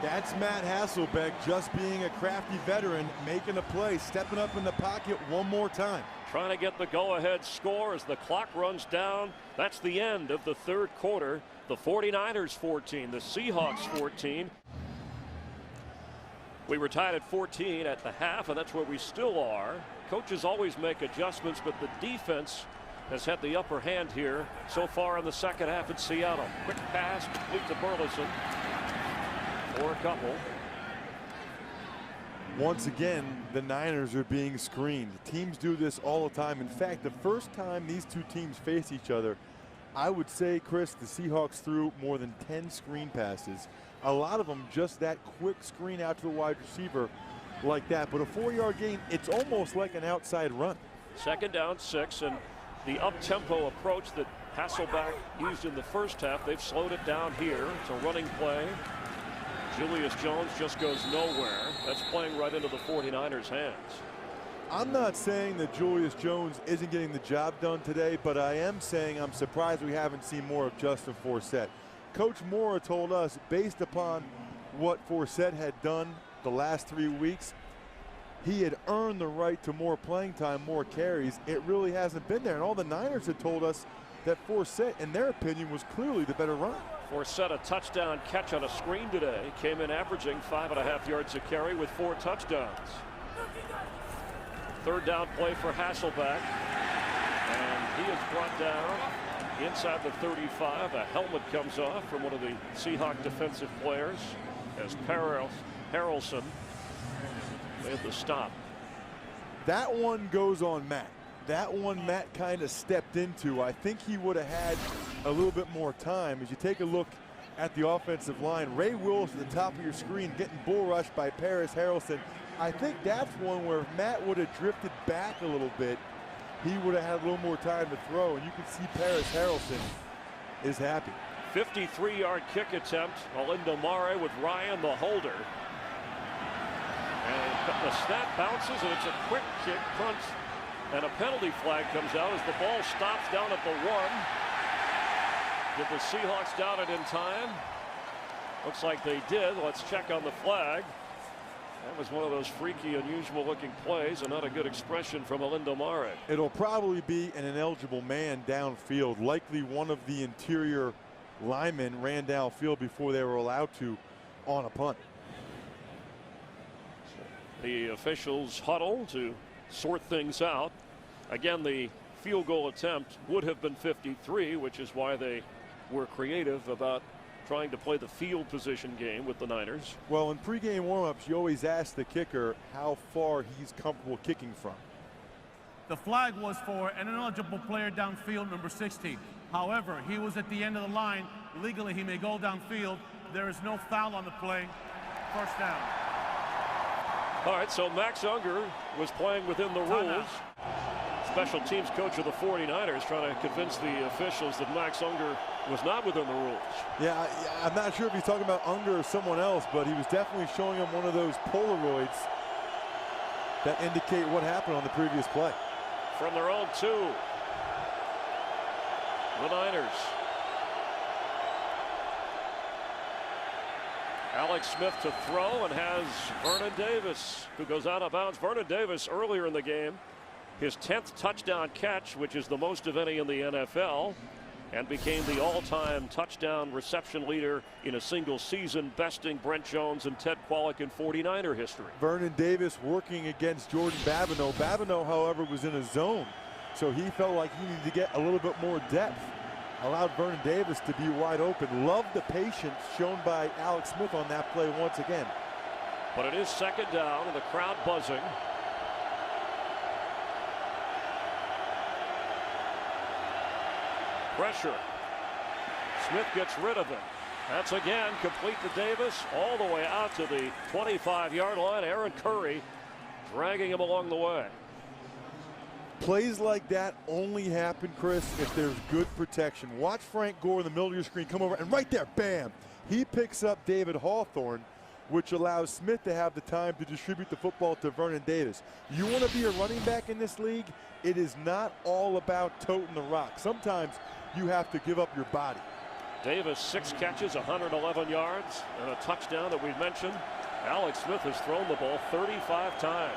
That's Matt Hasselbeck just being a crafty veteran, making a play, stepping up in the pocket one more time. Trying to get the go-ahead score as the clock runs down. That's the end of the 3rd quarter. The 49ers 14, the Seahawks 14. We were tied at 14 at the half, and that's where we still are. Coaches always make adjustments, but the defense has had the upper hand here so far in the 2nd half in Seattle. Quick pass complete to Burleson. Or a couple. Once again, the Niners are being screened. Teams do this all the time. In fact, the first time these two teams face each other, I would say, Chris, the Seahawks threw more than 10 screen passes. A lot of them just that quick screen out to the wide receiver like that. But a 4-yard gain, it's almost like an outside run. 2nd down, 6, and the up-tempo approach that Hasselbeck used in the 1st half, they've slowed it down here. It's a running play. Julius Jones just goes nowhere. That's playing right into the 49ers' hands. I'm not saying that Julius Jones isn't getting the job done today, but I am saying I'm surprised we haven't seen more of Justin Forsett. Coach Moore told us, based upon what Forsett had done the last 3 weeks, he had earned the right to more playing time, more carries. It really hasn't been there. And all the Niners had told us that Forsett, in their opinion, was clearly the better runner. Forsett, a touchdown catch on a screen today. Came in averaging 5.5 yards a carry with 4 touchdowns. 3rd down play for Hasselbeck. And he is brought down inside the 35. A helmet comes off from one of the Seahawks defensive players as Harrelson made the stop. That one goes on Matt. That one Matt kind of stepped into. I think he would have had a little bit more time. As you take a look at the offensive line, Ray Willis at the top of your screen getting bull rushed by Paris Harrelson. I think that's one where if Matt would have drifted back a little bit, he would have had a little more time to throw. And you can see Paris Harrelson is happy. 53-yard kick attempt. Olindo Mare with Ryan the holder. And the snap bounces, and it's a quick kick punt. And a penalty flag comes out as the ball stops down at the 1. Did the Seahawks down it in time? Looks like they did. Let's check on the flag. That was one of those freaky, unusual looking plays, and not a good expression from Olindo Mare. It'll probably be an ineligible man downfield. Likely one of the interior linemen ran downfield before they were allowed to on a punt. The officials huddle to sort things out. Again, the field goal attempt would have been 53, which is why they were creative about trying to play the field position game with the Niners. Well, in pregame warmups, you always ask the kicker how far he's comfortable kicking from. The flag was for an ineligible player downfield, number 60. However, he was at the end of the line. Legally, he may go downfield. There is no foul on the play. First down. All right, so Max Unger was playing within the rules. Special teams coach of the 49ers trying to convince the officials that Max Unger was not within the rules. Yeah, I'm not sure if he's talking about Unger or someone else, but he was definitely showing him one of those Polaroids that indicate what happened on the previous play. From their own 2, the Niners. Alex Smith to throw and has Vernon Davis, who goes out of bounds. Vernon Davis earlier in the game, his 10th touchdown catch, which is the most of any in the NFL, and became the all-time touchdown reception leader in a single season, besting Brent Jones and Ted Kwolek in 49er history. Vernon Davis working against Jordan Babineau. Babineau, however, was in a zone, so he felt like he needed to get a little bit more depth. Allowed Vernon Davis to be wide open. Loved the patience shown by Alex Smith on that play once again. But it is second down and the crowd buzzing. Pressure. Smith gets rid of it. That's again complete to Davis all the way out to the 25-yard line. Aaron Curry dragging him along the way. Plays like that only happen, Chris, if there's good protection. Watch Frank Gore in the middle of your screen come over, and right there, bam, he picks up David Hawthorne, which allows Smith to have the time to distribute the football to Vernon Davis. You want to be a running back in this league? It is not all about toting the rock. Sometimes you have to give up your body. Davis, 6 catches, 111 yards, and a touchdown that we've mentioned. Alex Smith has thrown the ball 35 times.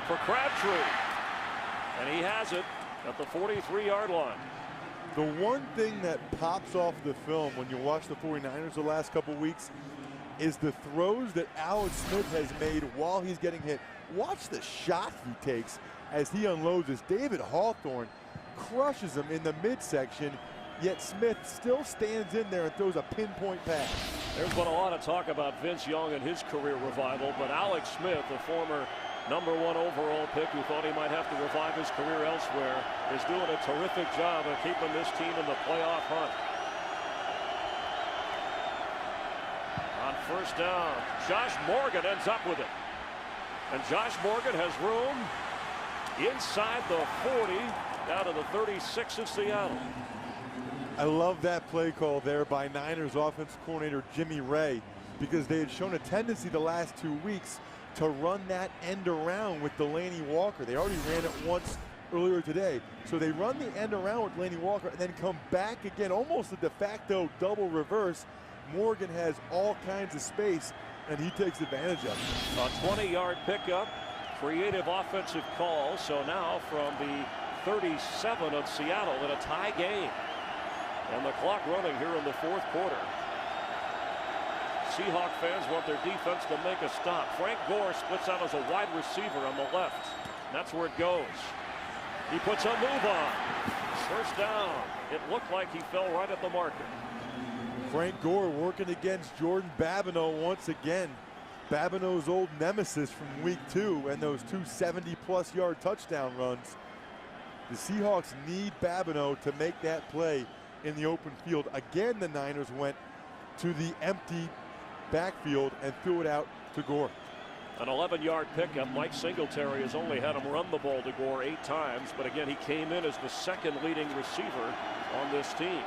For Crabtree, and he has it at the 43-yard line. The one thing that pops off the film when you watch the 49ers the last couple weeks is the throws that Alex Smith has made while he's getting hit. Watch the shot he takes as he unloads this. David Hawthorne crushes him in the midsection, yet Smith still stands in there and throws a pinpoint pass. There's been a lot of talk about Vince Young and his career revival, but Alex Smith, the former #1 overall pick who thought he might have to revive his career elsewhere, is doing a terrific job of keeping this team in the playoff hunt. On first down, Josh Morgan ends up with it. And Josh Morgan has room inside the 40, down to the 36 of Seattle. I love that play call there by Niners offensive coordinator Jimmy Ray, because they had shown a tendency the last 2 weeks to run that end around with Delaney Walker. They already ran it once earlier today. So they run the end around with Delaney Walker and then come back again, almost a de facto double reverse. Morgan has all kinds of space, and he takes advantage of it. A 20-yard pickup, creative offensive call. So now from the 37 of Seattle in a tie game. And the clock running here in the fourth quarter. Seahawk fans want their defense to make a stop. Frank Gore splits out as a wide receiver on the left. That's where it goes. He puts a move on. First down. It looked like he fell right at the marker. Frank Gore working against Jordan Babineau once again. Babineau's old nemesis from week 2 and those 2 70-plus yard touchdown runs. The Seahawks need Babineau to make that play in the open field. Again, the Niners went to the empty backfield and threw it out to Gore. An 11-yard pickup. Mike Singletary has only had him run the ball to Gore 8 times, but again, he came in as the second leading receiver on this team.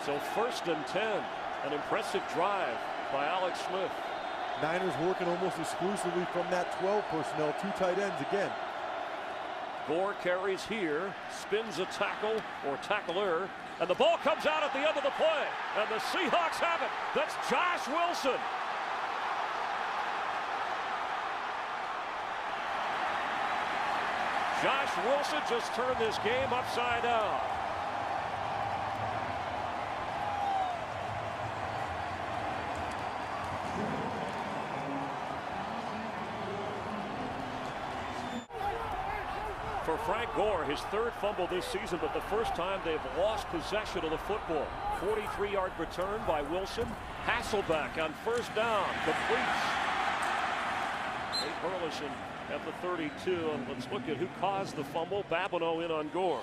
So first and 10, an impressive drive by Alex Smith. Niners working almost exclusively from that 12 personnel, 2 tight ends again. Gore carries here, spins a tackle or tackler, and the ball comes out at the end of the play, and the Seahawks have it. That's Josh Wilson. Josh Wilson just turned this game upside down. Frank Gore, his third fumble this season, but the first time they've lost possession of the football. 43-yard return by Wilson. Hasselbeck on first down, completes. Nate Burleson at the 32, and let's look at who caused the fumble. Babineau in on Gore.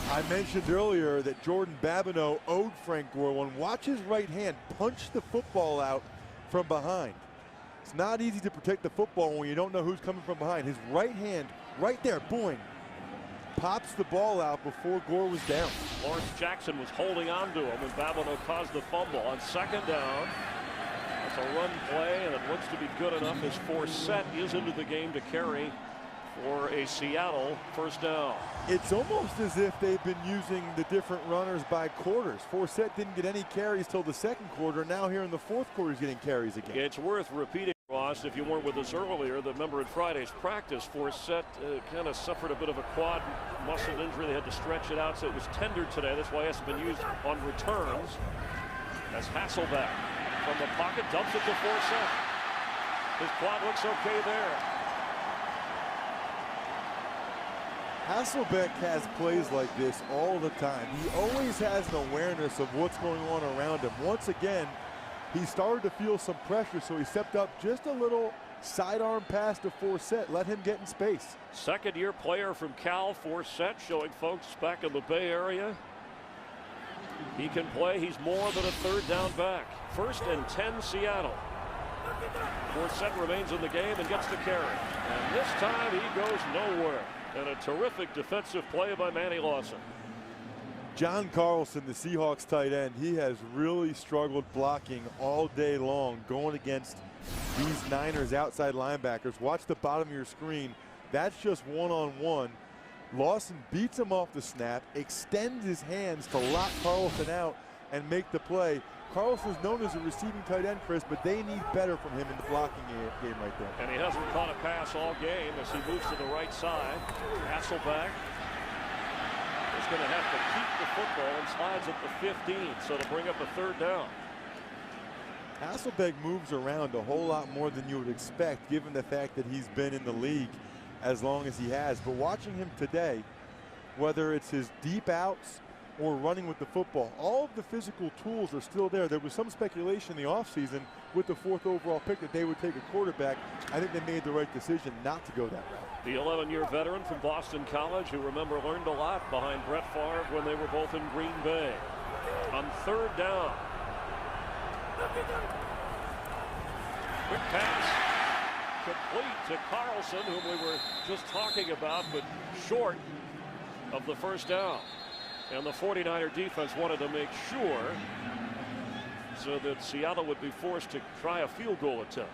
I mentioned earlier that Jordan Babineau owed Frank Gore one. Watch his right hand punch the football out from behind. It's not easy to protect the football when you don't know who's coming from behind. His right hand, right there, boing, pops the ball out before Gore was down. Lawrence Jackson was holding on to him when Babineau caused the fumble. On second down, it's a run play, and it looks to be good enough as Forsett is into the game to carry for a Seattle first down. It's almost as if they've been using the different runners by quarters. Forsett didn't get any carries till the second quarter. Now here in the fourth quarter, he's getting carries again. It's worth repeating, Ross, if you weren't with us earlier, the member at Friday's practice, Forsett kind of suffered a bit of a quad muscle injury. They had to stretch it out, so it was tendered today. That's why it hasn't been used on returns. As Hasselbeck from the pocket dumps it to Forsett. His quad looks okay there. Hasselbeck has plays like this all the time. He always has an awareness of what's going on around him. Once again, he started to feel some pressure, so he stepped up just a little sidearm pass to Forsett, let him get in space. Second-year player from Cal, Forsett, showing folks back in the Bay Area he can play. He's more than a third down back. 1st and 10 Seattle. Forsett remains in the game and gets the carry. And this time he goes nowhere. And a terrific defensive play by Manny Lawson. John Carlson, the Seahawks tight end, he has really struggled blocking all day long going against these Niners outside linebackers. Watch the bottom of your screen. That's just one-on-one. Lawson beats him off the snap, extends his hands to lock Carlson out and make the play. Carlson's known as a receiving tight end, Chris, but they need better from him in the blocking game right there. And he hasn't caught a pass all game as he moves to the right side. Hasselbeck is going to have to keep the football and slides at the 15, so to bring up a third down. Hasselbeck moves around a whole lot more than you would expect, given the fact that he's been in the league as long as he has. But watching him today, whether it's his deep outs or running with the football, all of the physical tools are still there. There was some speculation in the offseason with the 4th overall pick that they would take a quarterback. I think they made the right decision not to go that route. The 11-year veteran from Boston College, who remember learned a lot behind Brett Favre when they were both in Green Bay. On third down. Quick pass, complete to Carlson, whom we were just talking about, but short of the first down. And the 49er defense wanted to make sure so that Seattle would be forced to try a field goal attempt.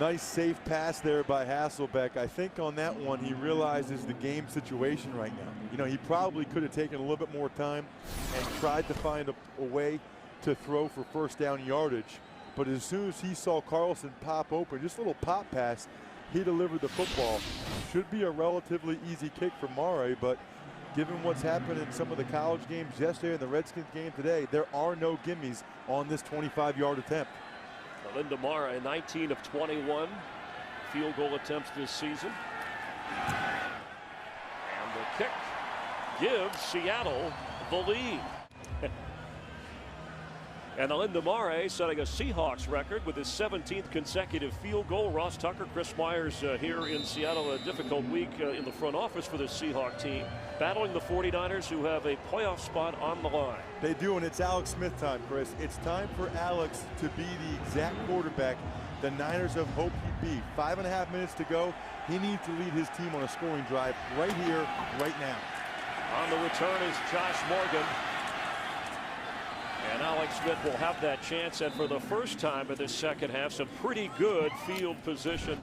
Nice safe pass there by Hasselbeck. I think on that one he realizes the game situation right now. You know, he probably could have taken a little bit more time and tried to find a way to throw for first down yardage. But as soon as he saw Carlson pop open, just a little pop pass, he delivered the football. Should be a relatively easy kick for Mare, but given what's happened in some of the college games yesterday and the Redskins game today, there are no gimmies on this 25-yard attempt. Linda Mare, 19 of 21 field goal attempts this season. And the kick gives Seattle the lead. And Linda Mare setting a Seahawks record with his 17th consecutive field goal. Ross Tucker, Chris Myers here in Seattle. A difficult week in the front office for the Seahawks team, battling the 49ers, who have a playoff spot on the line. They do, and it's Alex Smith time, Chris. It's time for Alex to be the exact quarterback the Niners have hoped he'd be. 5.5 minutes to go. He needs to lead his team on a scoring drive right here, right now. On the return is Josh Morgan. And Alex Smith will have that chance, and for the first time in this second half, some pretty good field position.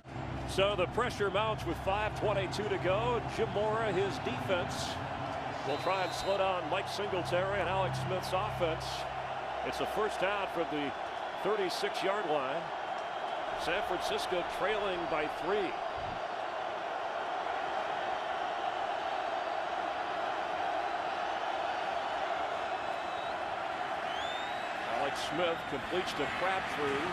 So the pressure mounts with 5:22 to go. Jim Mora, his defense, will try and slow down Mike Singletary and Alex Smith's offense. It's a first down from the 36-yard line. San Francisco trailing by 3. Smith completes to Crabtree.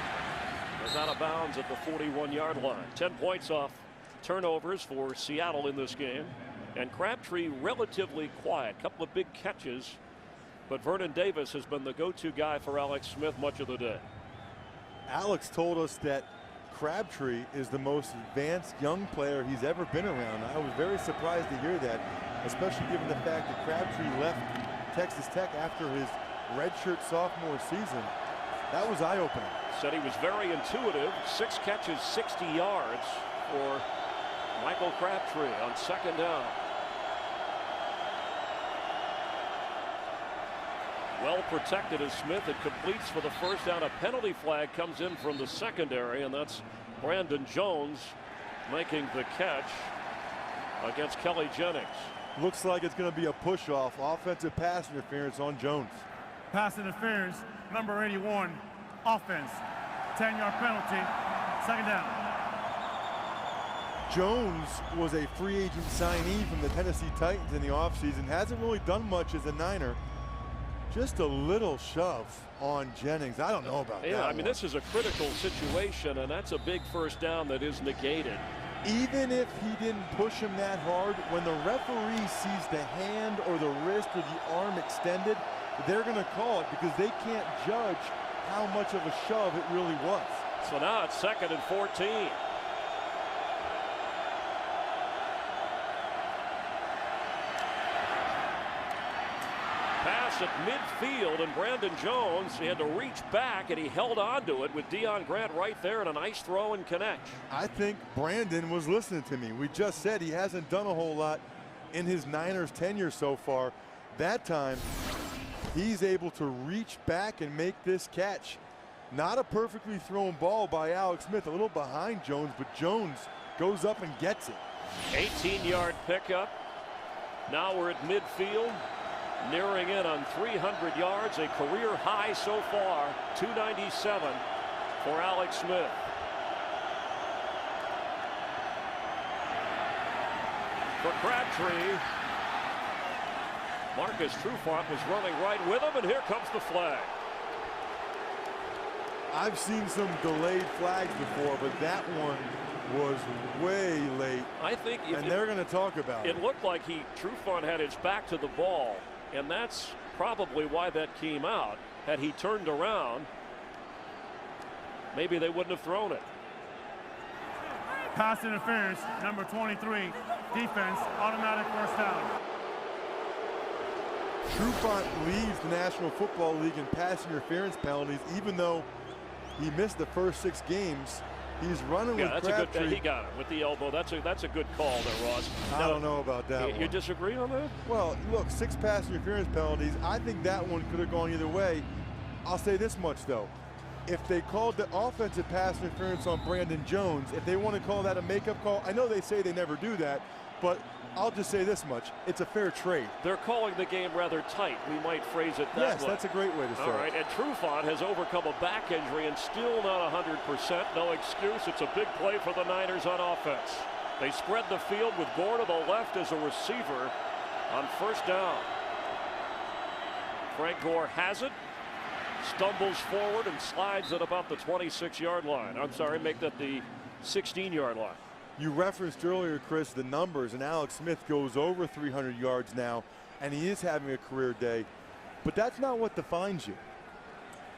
Is out of bounds at the 41-yard line. 10 points off turnovers for Seattle in this game. And Crabtree relatively quiet. Couple of big catches. But Vernon Davis has been the go-to guy for Alex Smith much of the day. Alex told us that Crabtree is the most advanced young player he's ever been around. I was very surprised to hear that, especially given the fact that Crabtree left Texas Tech after his redshirt sophomore season. That was eye-opening. Said he was very intuitive. 6 catches, 60 yards for Michael Crabtree on 2nd down. Well protected as Smith. It completes for the 1st down. A penalty flag comes in from the secondary, and that's Brandon Jones making the catch against Kelly Jennings. Looks like it's going to be a push-off. Offensive pass interference on Jones. Pass interference, number 81, offense. 10-yard penalty, 2nd down. Jones was a free agent signee from the Tennessee Titans in the offseason. Hasn't really done much as a Niner. Just a little shove on Jennings. I don't know about that. Yeah, I mean, this is a critical situation, and that's a big 1st down that is negated. Even if he didn't push him that hard, when the referee sees the hand or the wrist or the arm extended, they're going to call it because they can't judge how much of a shove it really was. So now it's 2nd and 14. Pass at midfield, and Brandon Jones, he had to reach back, and he held on to it with Deion Grant right there, and a nice throw and connect. I think Brandon was listening to me. We just said he hasn't done a whole lot in his Niners tenure so far. That time, he's able to reach back and make this catch. Not a perfectly thrown ball by Alex Smith, a little behind Jones, but Jones goes up and gets it. 18-yard pickup. Now we're at midfield. Nearing in on 300 yards, a career high so far, 297 for Alex Smith. For Crabtree, Marcus Trufant was running right with him, and here comes the flag. I've seen some delayed flags before, but that one was way late. I think, and they're going to talk about it. It looked like Trufant had his back to the ball. And that's probably why that came out. Had he turned around, maybe they wouldn't have thrown it. Pass interference, number 23, defense, automatic 1st down. Trufant leads the National Football League in pass interference penalties, even though he missed the first 6 games. He's running with Crabtree. He got it with the elbow. That's a good call there, Ross. I don't know about that one. You disagree on that? Well, look, 6 pass interference penalties. I think that one could have gone either way. I'll say this much, though. If they called the offensive pass interference on Brandon Jones, if they want to call that a makeup call, I know they say they never do that, but I'll just say this much. It's a fair trade. They're calling the game rather tight. We might phrase it that way. Yes, that's a great way to say it. All right, and Trufant has overcome a back injury and still not 100%. No excuse. It's a big play for the Niners on offense. They spread the field with Gore to the left as a receiver on 1st down. Frank Gore has it, stumbles forward and slides at about the 26-yard line. I'm sorry, make that the 16-yard line. You referenced earlier, Chris, the numbers, and Alex Smith goes over 300 yards now, and he is having a career day. But that's not what defines you.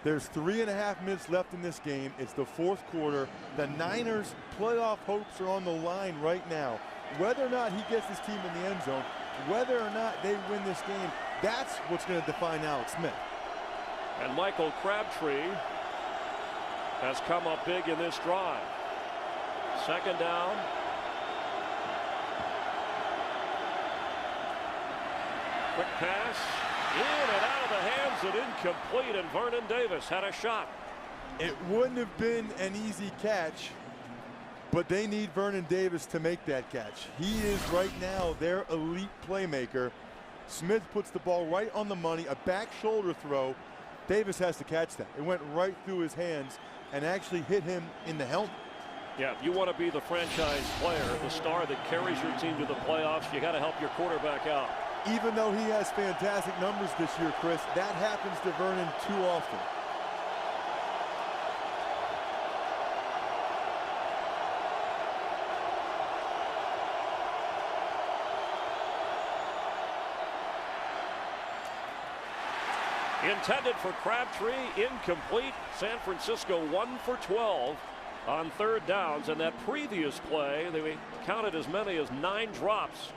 There's 3.5 minutes left in this game. It's the 4th quarter. The Niners' playoff hopes are on the line right now. Whether or not he gets his team in the end zone, whether or not they win this game, that's what's going to define Alex Smith. And Michael Crabtree has come up big in this drive. 2nd down. Quick pass. In and out of the hands and incomplete, and Vernon Davis had a shot. It wouldn't have been an easy catch, but they need Vernon Davis to make that catch. He is right now their elite playmaker. Smith puts the ball right on the money, a back shoulder throw. Davis has to catch that. It went right through his hands and actually hit him in the helmet. Yeah, if you want to be the franchise player, the star that carries your team to the playoffs, you got to help your quarterback out. Even though he has fantastic numbers this year, Chris, that happens to Vernon too often. Intended for Crabtree, incomplete. San Francisco 1 for 12 on third downs. And that previous play, they counted as many as 9 drops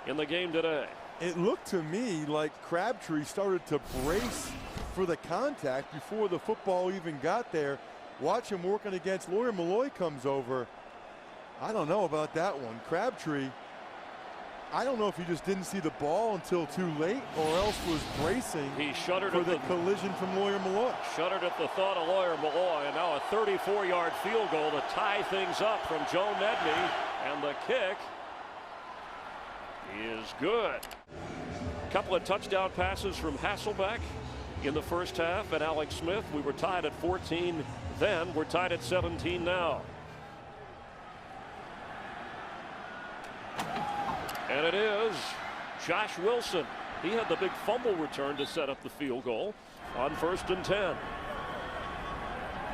in the game today. It looked to me like Crabtree started to brace for the contact before the football even got there. Watch him working against Lawyer. Malloy comes over. I don't know about that one. Crabtree, I don't know if he just didn't see the ball until too late or else was bracing He shuddered for at the collision from Lawyer Malloy. Shuddered at the thought of Lawyer Malloy, and now a 34-yard field goal to tie things up from Joe Nedney, and the kick is good. A couple of touchdown passes from Hasselbeck in the first half, and Alex Smith. We were tied at 14 then. We're tied at 17 now. And it is Josh Wilson. He had the big fumble return to set up the field goal on 1st and 10.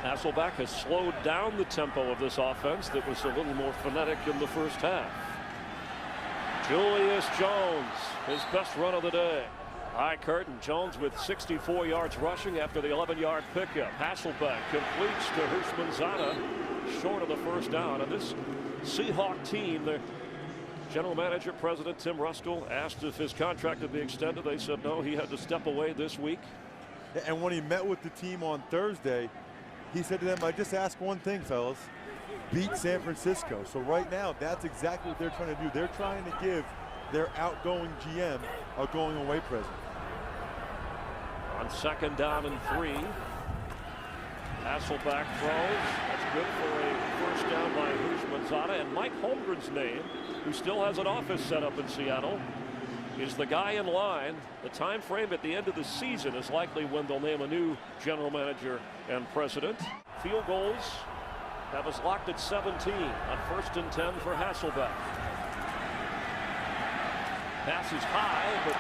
Hasselbeck has slowed down the tempo of this offense that was a little more frenetic in the first half. Julius Jones, his best run of the day. High curtain. Jones with 64 yards rushing after the 11-yard pickup. Hasselbeck completes to Houshmandzadeh, short of the first down. And this Seahawk team, the general manager, President Tim Ruskell, asked if his contract would be extended. They said no, he had to step away this week. And when he met with the team on Thursday, he said to them, I just ask one thing, fellas. Beat San Francisco. So right now, that's exactly what they're trying to do. They're trying to give their outgoing GM a going away present. On 2nd down and 3. Hasselbeck throws. That's good for a first down by Houshmandzadeh. And Mike Holmgren's name, who still has an office set up in Seattle, is the guy in line. The time frame at the end of the season is likely when they'll name a new general manager and president. Field goals have us locked at 17 on 1st and 10 for Hasselbeck. Pass is high, but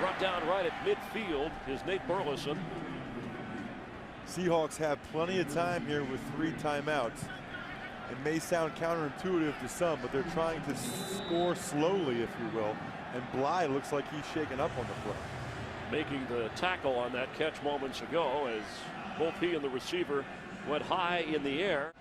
brought down right at midfield is Nate Burleson. Seahawks have plenty of time here with 3 timeouts. It may sound counterintuitive to some, but they're trying to score slowly, if you will. And Bly looks like he's shaken up on the play. Making the tackle on that catch moments ago as both he and the receiver went high in the air.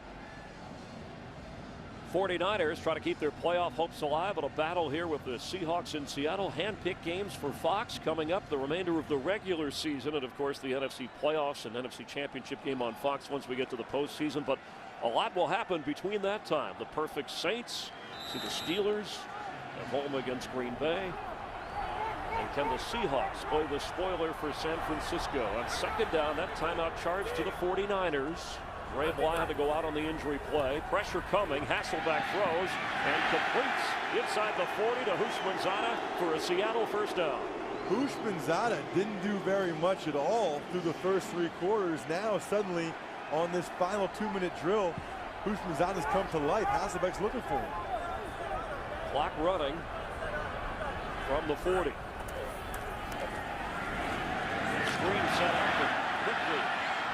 49ers try to keep their playoff hopes alive in a battle here with the Seahawks in Seattle. Hand-picked games for Fox coming up, the remainder of the regular season, and of course the NFC playoffs and NFC championship game on Fox once we get to the postseason. But a lot will happen between that time. The perfect Saints see the Steelers at home against Green Bay. And can the Seahawks play the spoiler for San Francisco? On 2nd down, that timeout charge to the 49ers. Ray Bly had to go out on the injury play. Pressure coming. Hasselbeck throws and completes inside the 40 to Houshmandzadeh for a Seattle first down. Houshmandzadeh didn't do very much at all through the first 3 quarters. Now suddenly on this final 2-minute drill, Houshmandzadeh's come to life. Hasselbeck's looking for him. Clock running from the 40. Screen set up and quickly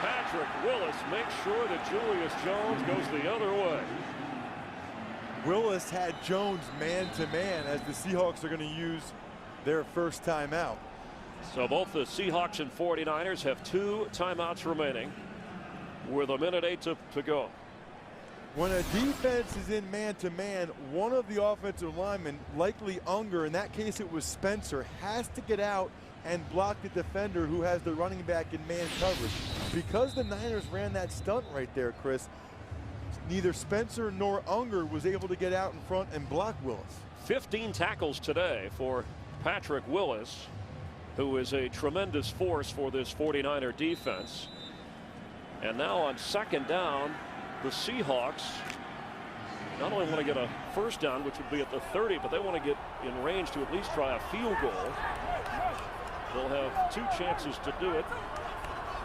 Patrick Willis makes sure that Julius Jones goes the other way. Willis had Jones man-to-man as the Seahawks are going to use their first timeout. So both the Seahawks and 49ers have 2 timeouts remaining with 1:08 to go. When a defense is in man-to-man, one of the offensive linemen, likely Unger, in that case it was Spencer, has to get out and block the defender who has the running back in man coverage. Because the Niners ran that stunt right there, Chris, neither Spencer nor Unger was able to get out in front and block Willis. 15 tackles today for Patrick Willis, who is a tremendous force for this 49er defense. And now on 2nd down, the Seahawks not only want to get a first down, which would be at the 30, but they want to get in range to at least try a field goal. They'll have 2 chances to do it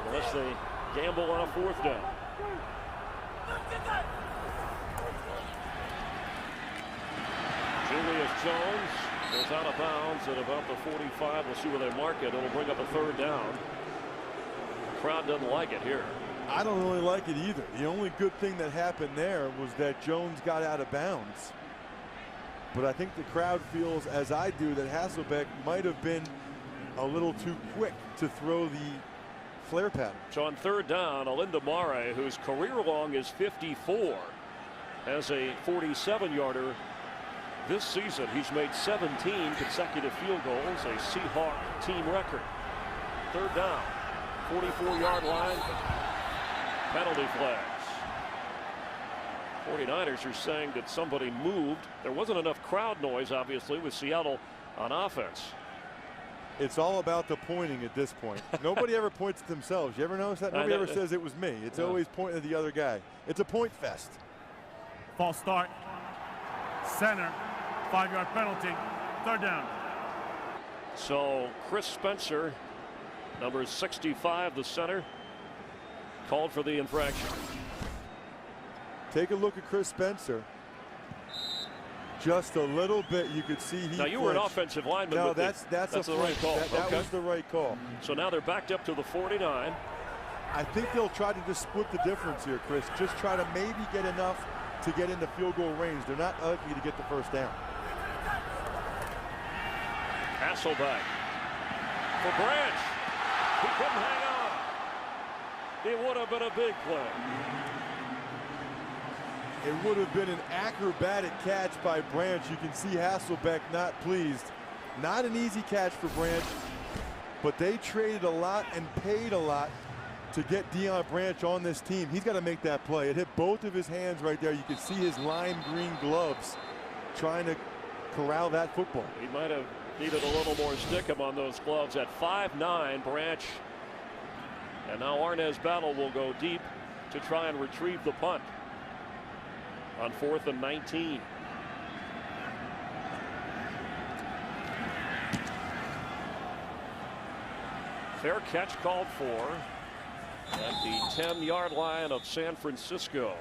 unless they gamble on a 4th down. Julius Jones goes out of bounds at about the 45. We'll see where they mark it. It'll bring up a 3rd down. The crowd doesn't like it here. I don't really like it either. The only good thing that happened there was that Jones got out of bounds. But I think the crowd feels, as I do, that Hasselbeck might have been a little too quick to throw the flare pattern. So on third down, Alinda Mare, whose career long is 54, has a 47-yarder this season. He's made 17 consecutive field goals, a Seahawk team record. Third down, 44-yard line, penalty flags. 49ers are saying that somebody moved. There wasn't enough crowd noise, obviously, with Seattle on offense. It's all about the pointing at this point. Nobody ever points at themselves. You ever notice that? Nobody ever says it was me. It's always pointing at the other guy. It's a point fest. False start. Center. 5-yard penalty. Third down. So Chris Spencer, number 65, the center, called for the infraction. Take a look at Chris Spencer. Just a little bit, you could see he. Now you were an offensive lineman. No, that's the right call. That was the right call. So now they're backed up to the 49. I think they'll try to just split the difference here, Chris. Just try to maybe get enough to get into field goal range. They're not likely to get the first down. Hasselbeck for Branch. He couldn't hang on. It would have been a big play. It would have been an acrobatic catch by Branch. You can see Hasselbeck not pleased. Not an easy catch for Branch, but they traded a lot and paid a lot to get Deion Branch on this team. He's got to make that play. It hit both of his hands right there. You can see his lime green gloves trying to corral that football. He might have needed a little more stickum on those gloves. At 5'9", Branch. And now Arnaz Battle will go deep to try and retrieve the punt on 4th and 19. Fair catch called for at the 10-yard line of San Francisco.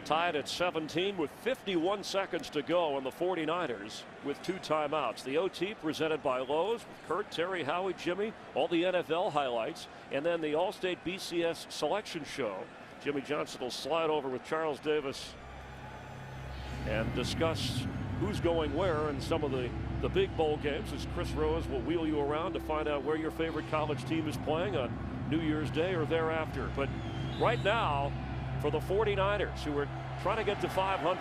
Tied at 17 with 51 seconds to go, and the 49ers with 2 timeouts. The OT presented by Lowe's with Kurt, Terry, Howie, Jimmy, all the NFL highlights, and then the Allstate BCS selection show. Jimmy Johnson will slide over with Charles Davis and discuss who's going where in some of the big bowl games, as Chris Rose will wheel you around to find out where your favorite college team is playing on New Year's Day or thereafter. But right now, for the 49ers, who are trying to get to 500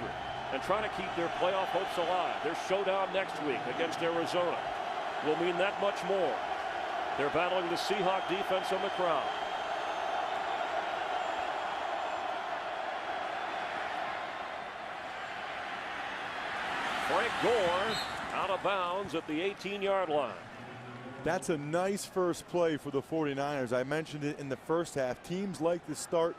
and trying to keep their playoff hopes alive, their showdown next week against Arizona will mean that much more. They're battling the Seahawk defense and the crowd. Frank Gore out of bounds at the 18-yard line. That's a nice first play for the 49ers. I mentioned it in the first half. Teams like to start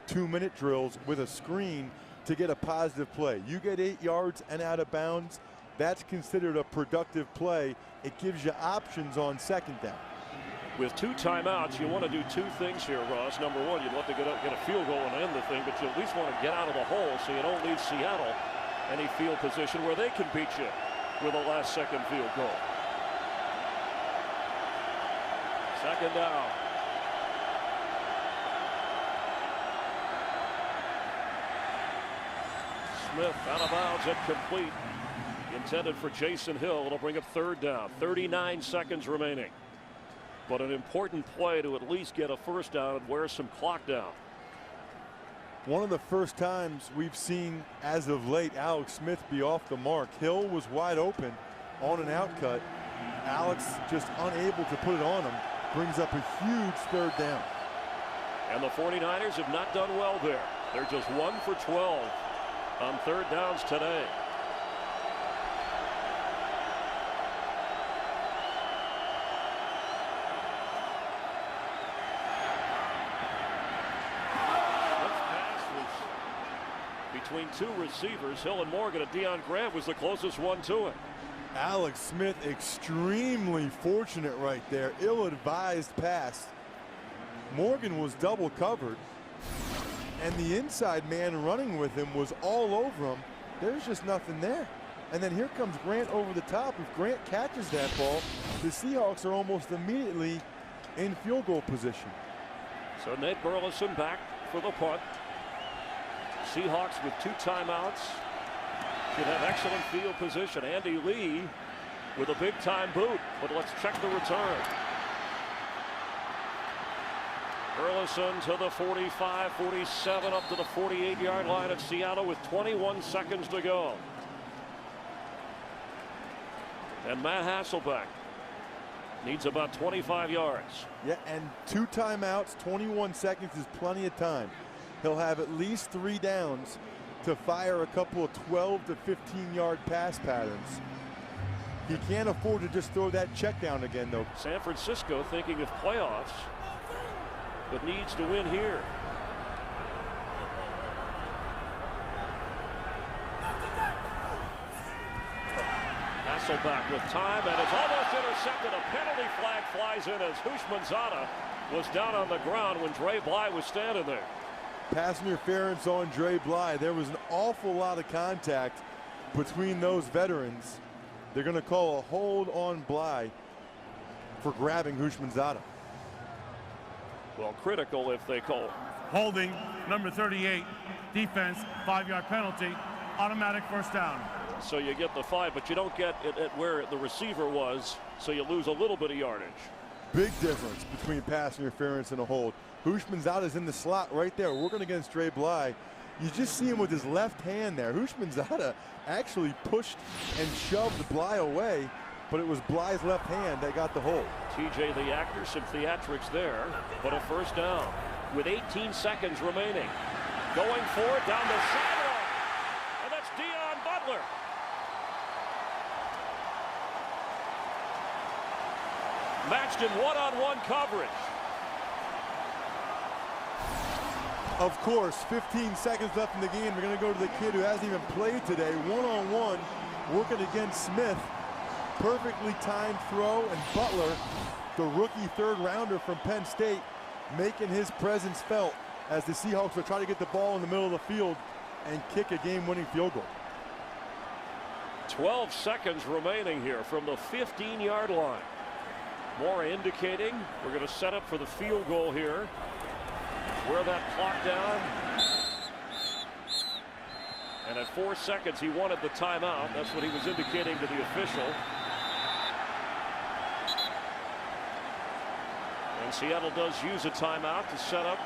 2-minute drills with a screen to get a positive play. You get 8 yards and out of bounds, that's considered a productive play. It gives you options on second down. With 2 timeouts, you want to do 2 things here, Ross. Number one, you'd love to get a field goal and end the thing, but you at least want to get out of the hole so you don't leave Seattle any field position where they can beat you with a last-second field goal. Second down. Smith out of bounds and complete. Intended for Jason Hill. It'll bring up third down. 39 seconds remaining. But an important play to at least get a first down and wear some clock down. One of the first times we've seen, as of late, Alex Smith be off the mark. Hill was wide open on an outcut. Alex just unable to put it on him. Brings up a huge third down. And the 49ers have not done well there. They're just 1 for 12 on third downs today. Between 2 receivers, Hill and Morgan, and Deion Grant was the closest one to it. Alex Smith extremely fortunate right there. Ill-advised pass. Morgan was double covered, and the inside man running with him was all over him. There's just nothing there. And then here comes Grant over the top. If Grant catches that ball, the Seahawks are almost immediately in field goal position. So Nate Burleson back for the punt. Seahawks with 2 timeouts should have excellent field position. Andy Lee with a big-time boot. But let's check the return. Burleson to the 45, 47, up to the 48-yard line of Seattle with 21 seconds to go. And Matt Hasselbeck needs about 25 yards. Yeah, and 2 timeouts, 21 seconds is plenty of time. He'll have at least 3 downs to fire a couple of 12 to 15-yard pass patterns. He can't afford to just throw that check down again, though. San Francisco thinking of playoffs, but needs to win here. Hasselbeck with time, and it's almost intercepted. A penalty flag flies in as Houshmandzadeh was down on the ground when Dre Bly was standing there. Pass interference on Dre Bly. There was an awful lot of contact between those veterans. They're going to call a hold on Bly for grabbing Houshmandzadeh. Well, critical if they call. Holding, number 38, defense, 5-yard penalty, automatic first down. So you get the 5, but you don't get it at where the receiver was, so you lose a little bit of yardage. Big difference between pass interference and a hold. Houshmandzadeh is in the slot right there, working against Dre Bly. You just see him with his left hand there. Houshmandzadeh actually pushed and shoved Bly away, but it was Bly's left hand that got the hold. TJ the actor, some theatrics there, but a first down with 18 seconds remaining. Going for it down the sideline, and that's Dion Butler. Matched in one-on-one coverage. Of course, 15 seconds left in the game. We're going to go to the kid who hasn't even played today. One-on-one, working against Smith. Perfectly timed throw, and Butler, the rookie third-rounder from Penn State, making his presence felt as the Seahawks will try to get the ball in the middle of the field and kick a game-winning field goal. 12 seconds remaining here from the 15-yard line. Mora indicating we're going to set up for the field goal here. Wear that clock down. And at 4 seconds, he wanted the timeout. That's what he was indicating to the official. And Seattle does use a timeout to set up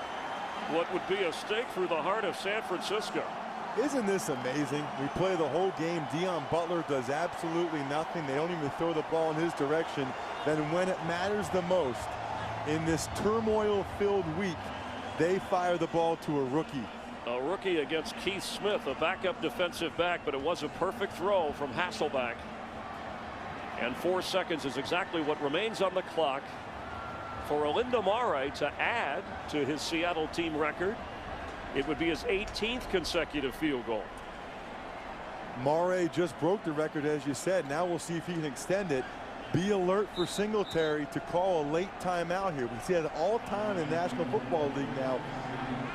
what would be a stake through the heart of San Francisco. Isn't this amazing? We play the whole game. Dion Butler does absolutely nothing. They don't even throw the ball in his direction. Then when it matters the most, in this turmoil-filled week, they fire the ball to a rookie. A rookie against Keith Smith, a backup defensive back, but it was a perfect throw from Hasselbeck. And 4 seconds is exactly what remains on the clock for Mara to add to his Seattle team record. It would be his 18th consecutive field goal. Mara just broke the record, as you said. Now we'll see if he can extend it. Be alert for Singletary to call a late timeout here. We see it all time in the National Football League now.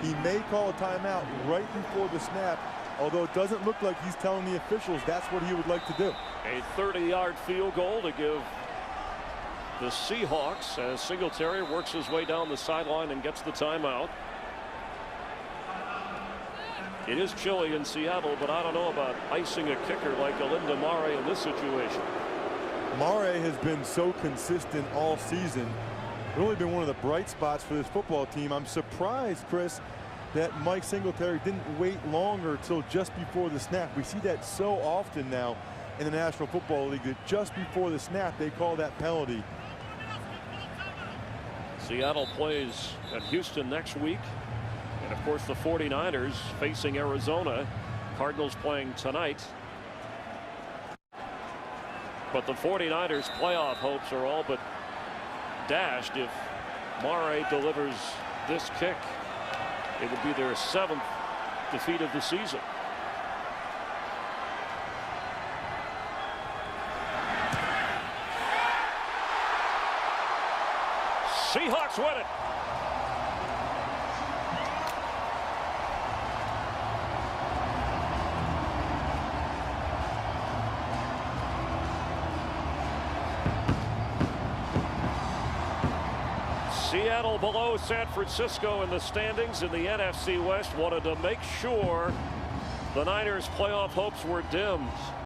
He may call a timeout right before the snap, although it doesn't look like he's telling the officials that's what he would like to do. A 30-yard field goal to give the Seahawks as Singletary works his way down the sideline and gets the timeout. It is chilly in Seattle, but I don't know about icing a kicker like Mara in this situation. Mara has been so consistent all season. Really been one of the bright spots for this football team. I'm surprised, Chris, that Mike Singletary didn't wait longer till just before the snap. We see that so often now in the National Football League, that just before the snap they call that penalty. Seattle plays at Houston next week. And of course the 49ers facing Arizona. Cardinals playing tonight. But the 49ers playoff hopes are all but dashed if Mara delivers this kick. It would be their 7th defeat of the season. Seahawks win it. Seattle below San Francisco in the standings in the NFC West. Wanted to make sure the Niners' playoff hopes were dimmed.